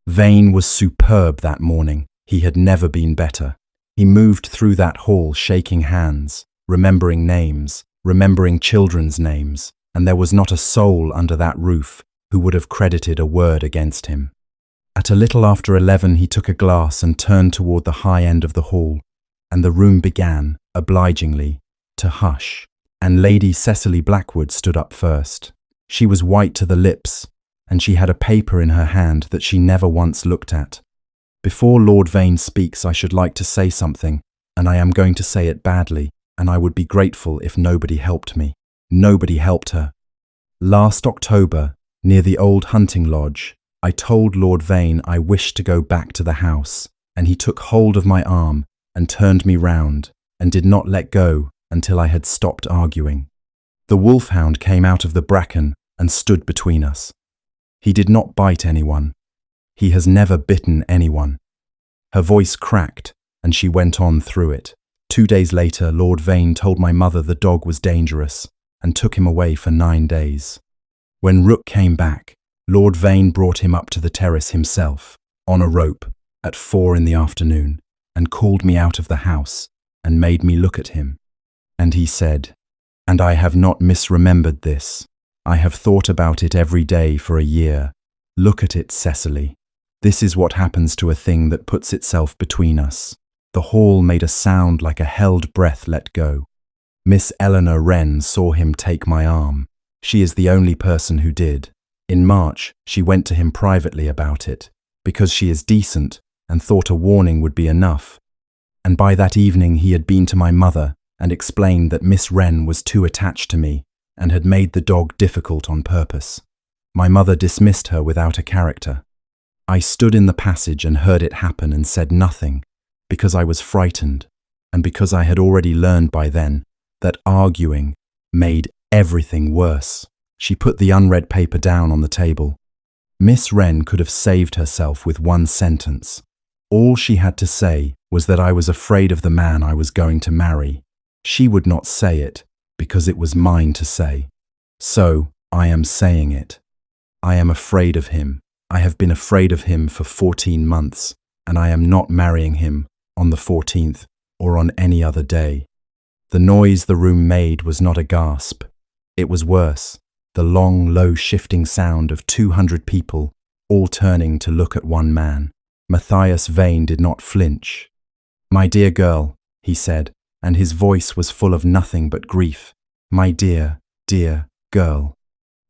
Vane was superb that morning. He had never been better. He moved through that hall shaking hands, remembering names, remembering children's names, and there was not a soul under that roof who would have credited a word against him. At a little after 11 he took a glass and turned toward the high end of the hall, and the room began, obligingly, to hush, and Lady Cecily Blackwood stood up first. She was white to the lips, and she had a paper in her hand that she never once looked at. Before Lord Vane speaks, I should like to say something, and I am going to say it badly, and I would be grateful if nobody helped me. Nobody helped her. Last October, near the old hunting lodge, I told Lord Vane I wished to go back to the house, and he took hold of my arm and turned me round, and did not let go until I had stopped arguing. The wolfhound came out of the bracken and stood between us. He did not bite anyone. He has never bitten anyone. Her voice cracked, and she went on through it. 2 days later, Lord Vane told my mother the dog was dangerous and took him away for 9 days. When Rook came back, Lord Vane brought him up to the terrace himself, on a rope, at 4 in the afternoon, and called me out of the house and made me look at him. And he said, "And I have not misremembered this. I have thought about it every day for a year. Look at it, Cecily. This is what happens to a thing that puts itself between us." The hall made a sound like a held breath let go. Miss Eleanor Wren saw him take my arm. She is the only person who did. In March, she went to him privately about it, because she is decent and thought a warning would be enough. And by that evening he had been to my mother and explained that Miss Wren was too attached to me and had made the dog difficult on purpose. My mother dismissed her without a character. I stood in the passage and heard it happen and said nothing, because I was frightened, and because I had already learned by then that arguing made everything worse. She put the unread paper down on the table. Miss Wren could have saved herself with one sentence. All she had to say was that I was afraid of the man I was going to marry. She would not say it, because it was mine to say. So, I am saying it. I am afraid of him. I have been afraid of him for 14 months, and I am not marrying him on the 14th or on any other day. The noise the room made was not a gasp. It was worse, the long, low shifting sound of 200 people all turning to look at one man. Matthias Vane did not flinch. "My dear girl," he said, and his voice was full of nothing but grief. "My dear, dear girl."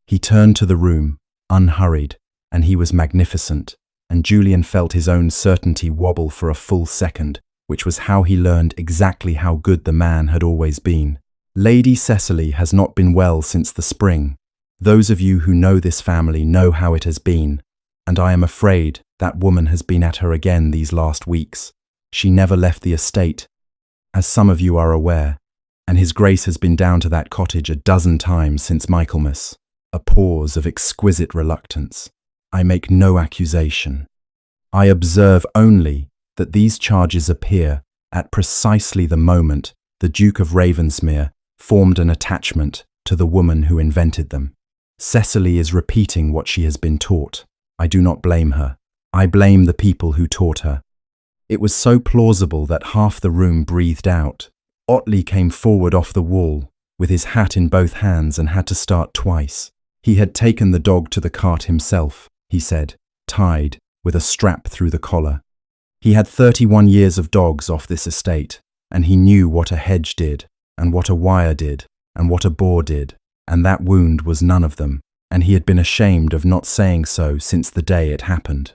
He turned to the room, unhurried, and he was magnificent, and Julian felt his own certainty wobble for a full second, which was how he learned exactly how good the man had always been. "Lady Cecily has not been well since the spring. Those of you who know this family know how it has been, and I am afraid that woman has been at her again these last weeks. She never left the estate, as some of you are aware, and His Grace has been down to that cottage a dozen times since Michaelmas." A pause of exquisite reluctance. "I make no accusation. I observe only that these charges appear at precisely the moment the Duke of Ravensmere formed an attachment to the woman who invented them. Cecily is repeating what she has been taught. I do not blame her. I blame the people who taught her." It was so plausible that half the room breathed out. Otley came forward off the wall, with his hat in both hands, and had to start twice. He had taken the dog to the cart himself, he said, tied, with a strap through the collar. He had 31 years of dogs off this estate, and he knew what a hedge did, and what a wire did, and what a boar did, and that wound was none of them, and he had been ashamed of not saying so since the day it happened.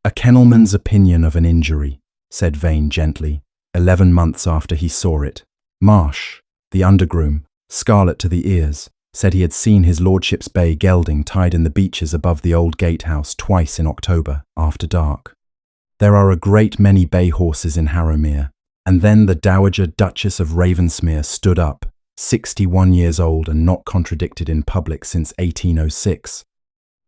"A kennelman's opinion of an injury," said Vane gently, 11 months after he saw it. Marsh, the undergroom, scarlet to the ears, said he had seen his lordship's bay gelding tied in the beeches above the old gatehouse twice in October, after dark. There are a great many bay horses in Harrowmere, and then the Dowager Duchess of Ravensmere stood up, 61 years old and not contradicted in public since 1806,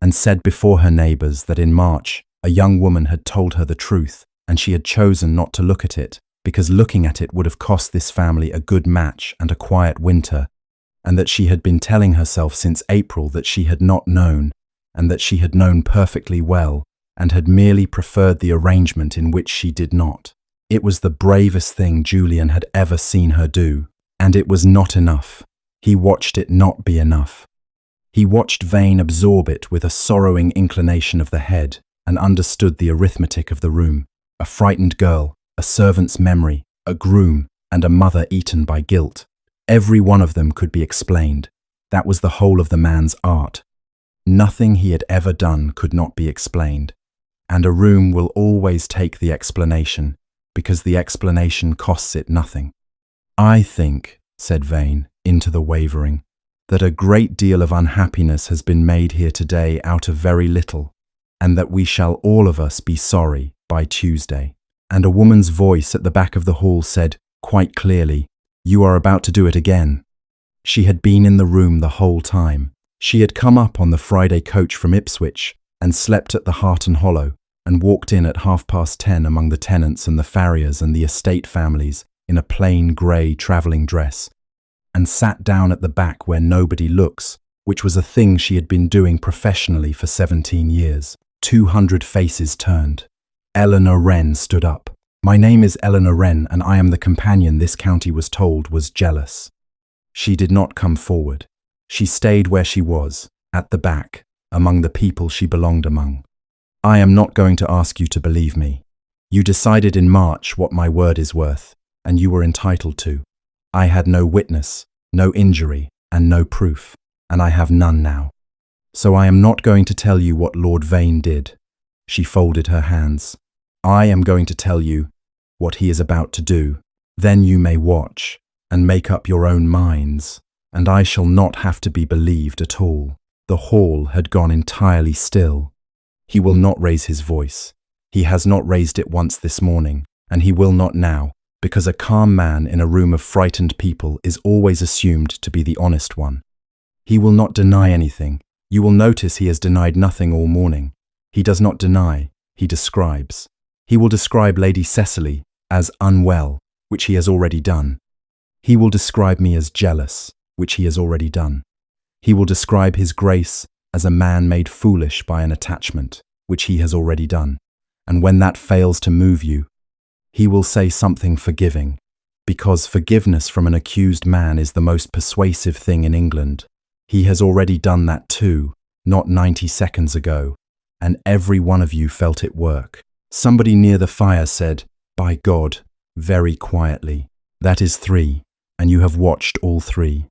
and said before her neighbours that in March a young woman had told her the truth, and she had chosen not to look at it, because looking at it would have cost this family a good match and a quiet winter, and that she had been telling herself since April that she had not known, and that she had known perfectly well, and had merely preferred the arrangement in which she did not. It was the bravest thing Julian had ever seen her do, and it was not enough. He watched it not be enough. He watched Vane absorb it with a sorrowing inclination of the head, and understood the arithmetic of the room. A frightened girl, a servant's memory, a groom, and a mother eaten by guilt. Every one of them could be explained. That was the whole of the man's art. Nothing he had ever done could not be explained. And a room will always take the explanation, because the explanation costs it nothing. "I think," said Vane, into the wavering, "that a great deal of unhappiness has been made here today out of very little, and that we shall all of us be sorry by Tuesday. And a woman's voice at the back of the hall said, quite clearly, "You are about to do it again." She had been in the room the whole time. She had come up on the Friday coach from Ipswich and slept at the Heart and Hollow and walked in at 10:30 among the tenants and the farriers and the estate families in a plain grey travelling dress, and sat down at the back where nobody looks, which was a thing she had been doing professionally for 17 years. 200 faces turned. Eleanor Wren stood up. "My name is Eleanor Wren, and I am the companion this county was told was jealous." She did not come forward. She stayed where she was, at the back, among the people she belonged among. "I am not going to ask you to believe me. You decided in March what my word is worth, and you were entitled to. I had no witness, no injury, and no proof, and I have none now. So I am not going to tell you what Lord Vane did." She folded her hands. "I am going to tell you what he is about to do. Then you may watch and make up your own minds, and I shall not have to be believed at all." The hall had gone entirely still. He will not raise his voice. He has not raised it once this morning, and he will not now, because a calm man in a room of frightened people is always assumed to be the honest one. He will not deny anything. You will notice he has denied nothing all morning. He does not deny, he describes. He will describe Lady Cecily as unwell, which he has already done. He will describe me as jealous, which he has already done. He will describe his Grace as a man made foolish by an attachment, which he has already done. And when that fails to move you, he will say something forgiving, because forgiveness from an accused man is the most persuasive thing in England. He has already done that too, not 90 seconds ago, and every one of you felt it work. Somebody near the fire said, "By God," very quietly. "That is 3, and you have watched all 3.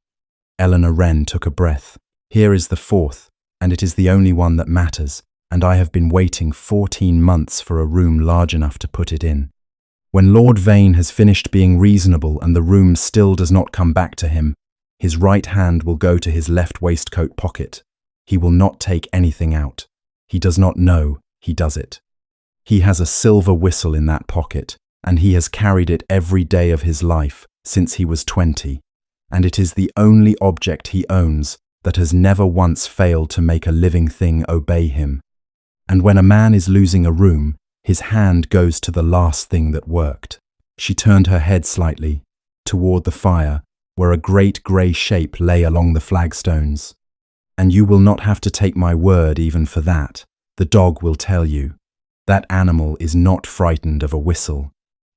Eleanor Wren took a breath. "Here is the 4th, and it is the only one that matters, and I have been waiting 14 months for a room large enough to put it in. When Lord Vane has finished being reasonable and the room still does not come back to him, his right hand will go to his left waistcoat pocket. He will not take anything out. He does not know he does it. He has a silver whistle in that pocket, and he has carried it every day of his life since he was 20, and it is the only object he owns that has never once failed to make a living thing obey him. And when a man is losing a room, his hand goes to the last thing that worked." She turned her head slightly, toward the fire, where a great grey shape lay along the flagstones. "And you will not have to take my word even for that. The dog will tell you. That animal is not frightened of a whistle.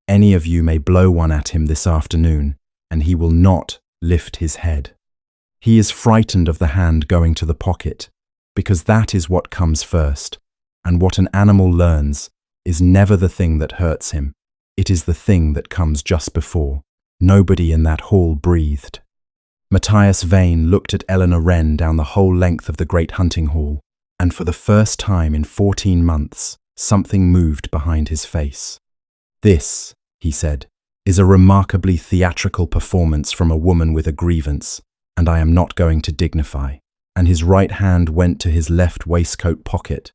Any of you may blow one at him this afternoon, and he will not lift his head. He is frightened of the hand going to the pocket, because that is what comes first, and what an animal learns is never the thing that hurts him. It is the thing that comes just before." Nobody in that hall breathed. Matthias Vane looked at Eleanor Wren down the whole length of the great hunting hall, and for the first time in 14 months, something moved behind his face. "This," he said, "is a remarkably theatrical performance from a woman with a grievance, and I am not going to dignify." And his right hand went to his left waistcoat pocket.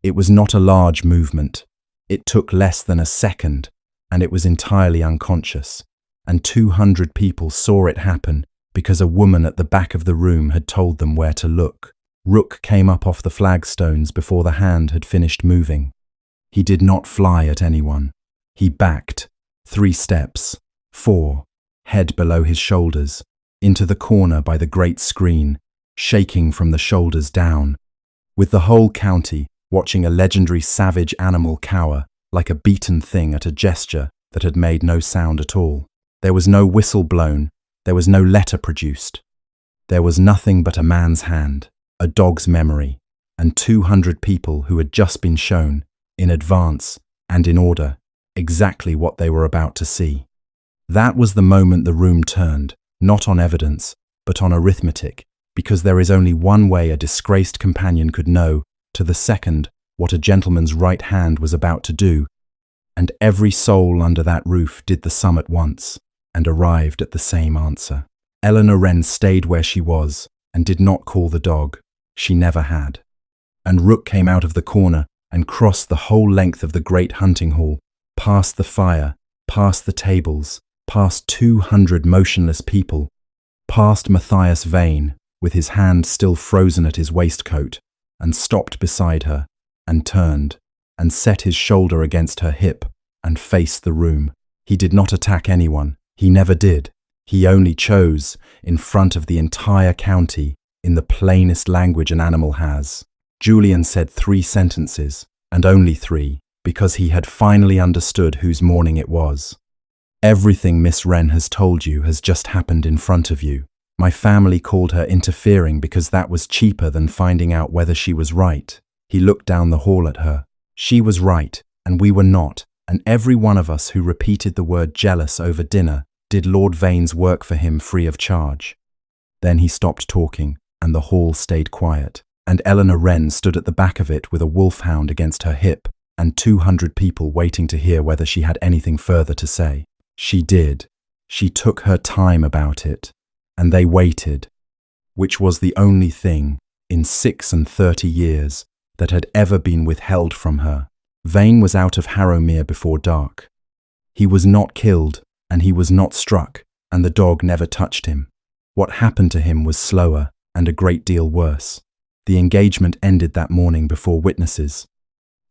It was not a large movement. It took less than a second, and it was entirely unconscious, and 200 people saw it happen because a woman at the back of the room had told them where to look. Rook came up off the flagstones before the hand had finished moving. He did not fly at anyone. He backed 3 steps, 4, head below his shoulders, into the corner by the great screen, shaking from the shoulders down, with the whole county watching a legendary savage animal cower like a beaten thing at a gesture that had made no sound at all. There was no whistle blown, there was no letter produced. There was nothing but a man's hand, a dog's memory, and 200 people who had just been shown, in advance and in order, exactly what they were about to see. That was the moment the room turned, not on evidence, but on arithmetic, because there is only one way a disgraced companion could know, to the second, what a gentleman's right hand was about to do, and every soul under that roof did the sum at once, and arrived at the same answer. Eleanor Wren stayed where she was, and did not call the dog. She never had. and Rook came out of the corner and crossed the whole length of the great hunting hall, past the fire, past the tables, past 200 motionless people, past Matthias Vane, with his hand still frozen at his waistcoat, and stopped beside her, and turned, and set his shoulder against her hip, and faced the room. He did not attack anyone. He never did. He only chose, in front of the entire county, in the plainest language an animal has. Julian said 3 sentences, and only 3, because he had finally understood whose morning it was. Everything Miss Wren has told you has just happened in front of you. My family called her interfering because that was cheaper than finding out whether she was right. He looked down the hall at her. She was right, and we were not, and every one of us who repeated the word jealous over dinner did Lord Vane's work for him free of charge. Then he stopped talking, and the hall stayed quiet, and Eleanor Wren stood at the back of it with a wolfhound against her hip, and 200 people waiting to hear whether she had anything further to say. She did. She took her time about it, and they waited, which was the only thing, in 36 years, that had ever been withheld from her. Vane was out of Harrowmere before dark. He was not killed, and he was not struck, and the dog never touched him. What happened to him was slower and a great deal worse. The engagement ended that morning before witnesses.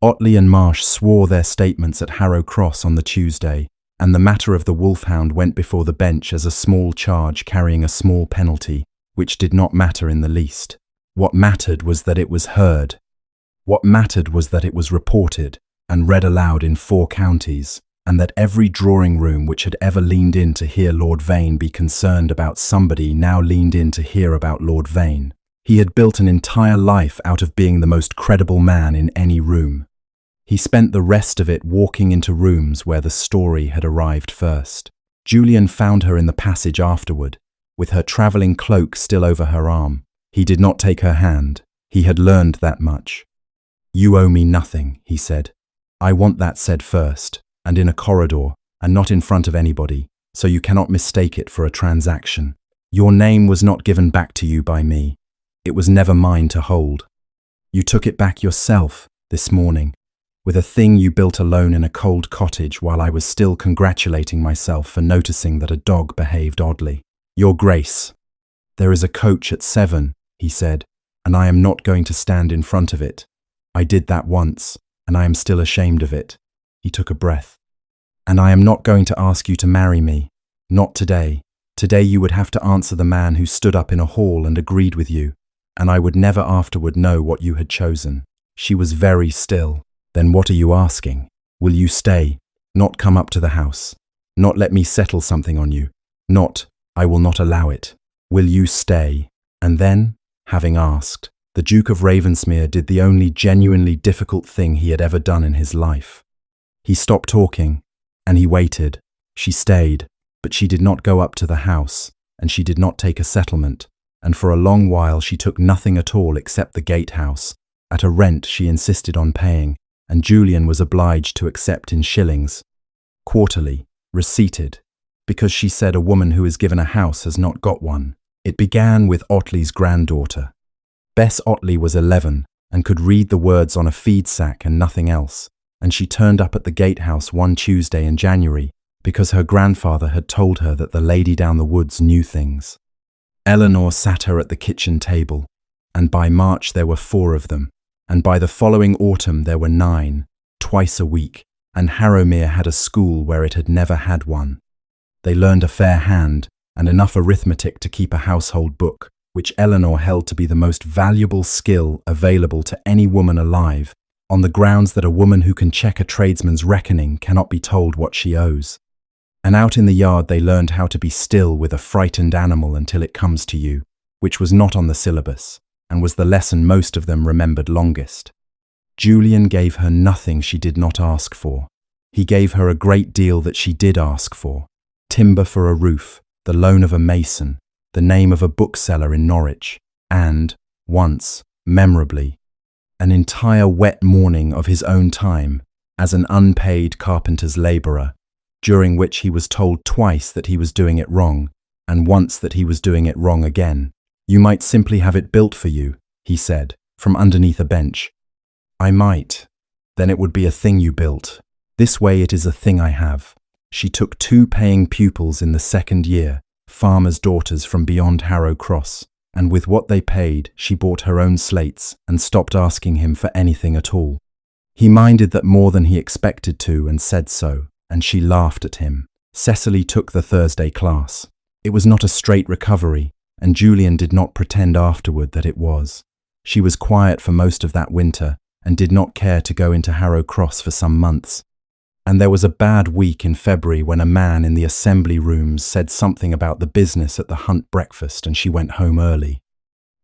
Otley and Marsh swore their statements at Harrow Cross on the Tuesday, and the matter of the Wolfhound went before the bench as a small charge carrying a small penalty, which did not matter in the least. What mattered was that it was heard. What mattered was that it was reported and read aloud in 4 counties, and that every drawing room which had ever leaned in to hear Lord Vane be concerned about somebody now leaned in to hear about Lord Vane. He had built an entire life out of being the most credible man in any room. He spent the rest of it walking into rooms where the story had arrived first. Julian found her in the passage afterward, with her travelling cloak still over her arm. He did not take her hand. He had learned that much. "You owe me nothing," he said. "I want that said first, and in a corridor, and not in front of anybody, so you cannot mistake it for a transaction. Your name was not given back to you by me. It was never mine to hold. You took it back yourself this morning, with a thing you built alone in a cold cottage while I was still congratulating myself for noticing that a dog behaved oddly. Your Grace, there is a coach at 7, he said, and I am not going to stand in front of it. I did that once, and I am still ashamed of it." He took a breath. "And I am not going to ask you to marry me. Not today. Today you would have to answer the man who stood up in a hall and agreed with you, and I would never afterward know what you had chosen." She was very still. "Then what are you asking? Will you stay? Not come up to the house? Not let me settle something on you? Not, I will not allow it. Will you stay?" And then, having asked, the Duke of Ravensmere did the only genuinely difficult thing he had ever done in his life. He stopped talking, and he waited. She stayed, but she did not go up to the house, and she did not take a settlement, and for a long while she took nothing at all except the gatehouse, at a rent she insisted on paying, and Julian was obliged to accept in shillings, quarterly, receipted, because she said a woman who is given a house has not got one. It began with Otley's granddaughter. Bess Otley was 11 and could read the words on a feed sack and nothing else, and she turned up at the gatehouse one Tuesday in January because her grandfather had told her that the lady down the woods knew things. Eleanor sat her at the kitchen table, and by March there were 4 of them, and by the following autumn there were 9, twice a week, and Harrowmere had a school where it had never had one. They learned a fair hand and enough arithmetic to keep a household book, which Eleanor held to be the most valuable skill available to any woman alive, on the grounds that a woman who can check a tradesman's reckoning cannot be told what she owes. And out in the yard they learned how to be still with a frightened animal until it comes to you, which was not on the syllabus, and was the lesson most of them remembered longest. Julian gave her nothing she did not ask for. He gave her a great deal that she did ask for: timber for a roof, the loan of a mason, the name of a bookseller in Norwich, and, once, memorably, an entire wet morning of his own time as an unpaid carpenter's labourer, during which he was told twice that he was doing it wrong, and once that he was doing it wrong again. "You might simply have it built for you," he said, from underneath a bench. I might. Then it would be a thing you built. This way it is a thing I have. She took 2 paying pupils in the 2nd year, farmers' daughters from beyond Harrow Cross, and with what they paid, she bought her own slates and stopped asking him for anything at all. He minded that more than he expected to and said so, and she laughed at him. Cecily took the Thursday class. It was not a straight recovery, and Julian did not pretend afterward that it was. She was quiet for most of that winter and did not care to go into Harrow Cross for some months. And there was a bad week in February when a man in the assembly rooms said something about the business at the Hunt breakfast and she went home early.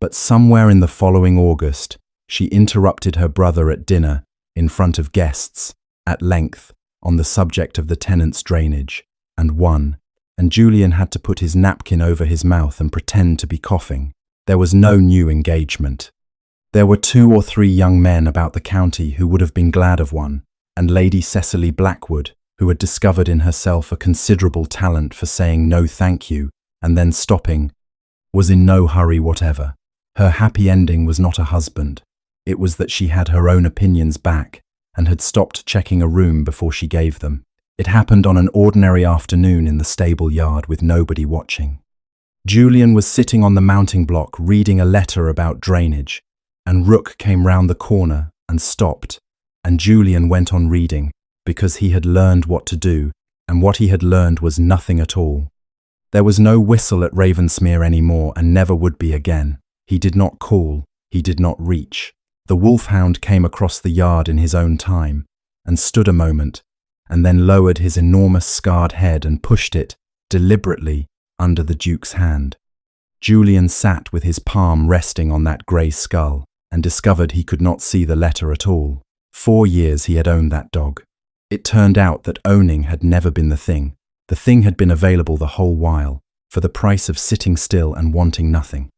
But somewhere in the following August, she interrupted her brother at dinner in front of guests, at length, on the subject of the tenants' drainage, and won, and Julian had to put his napkin over his mouth and pretend to be coughing. There was no new engagement. There were 2 or 3 young men about the county who would have been glad of one, and Lady Cecily Blackwood, who had discovered in herself a considerable talent for saying no thank you and then stopping, was in no hurry whatever. Her happy ending was not a husband. It was that she had her own opinions back and had stopped checking a room before she gave them. It happened on an ordinary afternoon in the stable yard with nobody watching. Julian was sitting on the mounting block reading a letter about drainage, and Rook came round the corner and stopped, and Julian went on reading, because he had learned what to do, and what he had learned was nothing at all. There was no whistle at Ravensmere any more, and never would be again. He did not call, he did not reach. The Wolfhound came across the yard in his own time, and stood a moment, and then lowered his enormous scarred head and pushed it, deliberately, under the Duke's hand. Julian sat with his palm resting on that grey skull, and discovered he could not see the letter at all. 4 years he had owned that dog. It turned out that owning had never been the thing. The thing had been available the whole while, for the price of sitting still and wanting nothing.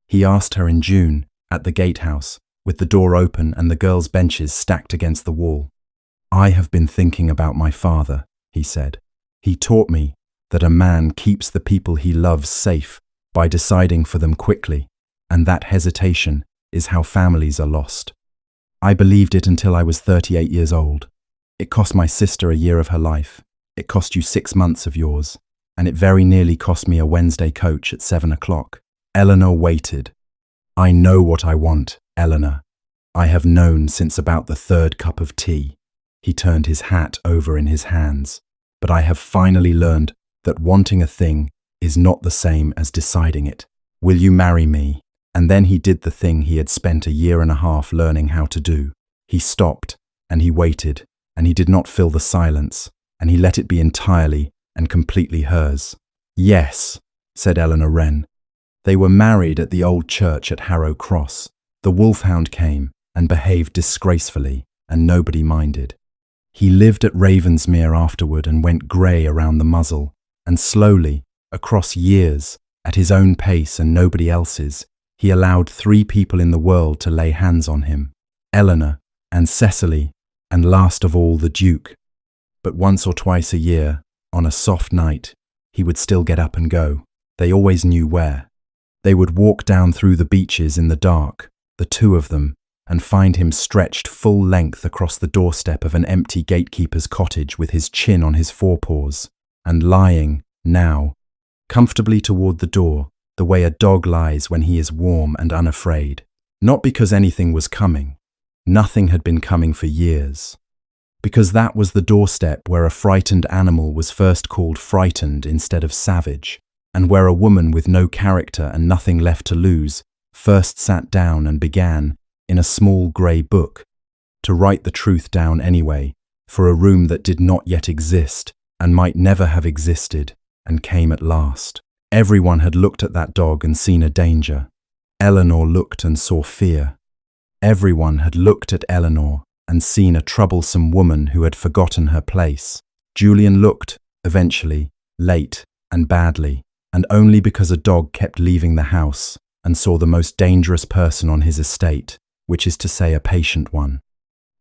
He asked her in June, at the gatehouse, with the door open and the girls' benches stacked against the wall. I have been thinking about my father, he said. He taught me that a man keeps the people he loves safe by deciding for them quickly, and that hesitation is how families are lost. I believed it until I was 38 years old. It cost my sister a year of her life. It cost you 6 months of yours, and it very nearly cost me a Wednesday coach at 7 o'clock. Eleanor waited. I know what I want, Eleanor. I have known since about the 3rd cup of tea. He turned his hat over in his hands. But I have finally learned that wanting a thing is not the same as deciding it. Will you marry me? And then he did the thing he had spent a year and a half learning how to do. He stopped, and he waited, and he did not fill the silence, and he let it be entirely and completely hers. Yes, said Eleanor Wren. They were married at the old church at Harrow Cross. The Wolfhound came and behaved disgracefully, and nobody minded. He lived at Ravensmere afterward and went grey around the muzzle, and slowly, across years, at his own pace and nobody else's, he allowed 3 people in the world to lay hands on him, Eleanor and Cecily, and last of all the Duke. But once or twice a year, on a soft night, he would still get up and go. They always knew where. They would walk down through the beeches in the dark, the 2 of them, and find him stretched full length across the doorstep of an empty gatekeeper's cottage with his chin on his forepaws, and lying, now, comfortably toward the door, the way a dog lies when he is warm and unafraid. Not because anything was coming. Nothing had been coming for years. Because that was the doorstep where a frightened animal was first called frightened instead of savage, and where a woman with no character and nothing left to lose first sat down and began, in a small grey book, to write the truth down anyway, for a room that did not yet exist and might never have existed, and came at last. Everyone had looked at that dog and seen a danger. Eleanor looked and saw fear. Everyone had looked at Eleanor and seen a troublesome woman who had forgotten her place. Julian looked, eventually, late and badly, and only because a dog kept leaving the house, and saw the most dangerous person on his estate, which is to say a patient one.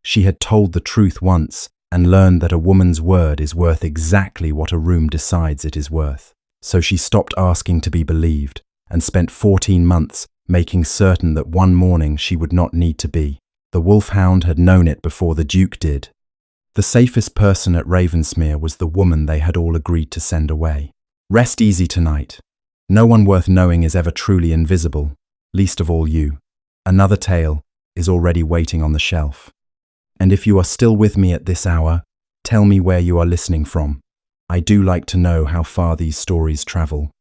She had told the truth once and learned that a woman's word is worth exactly what a room decides it is worth. So she stopped asking to be believed and spent 14 months making certain that one morning she would not need to be. The Wolfhound had known it before the Duke did. The safest person at Ravensmere was the woman they had all agreed to send away. Rest easy tonight. No one worth knowing is ever truly invisible, least of all you. Another tale is already waiting on the shelf. And if you are still with me at this hour, tell me where you are listening from. I do like to know how far these stories travel.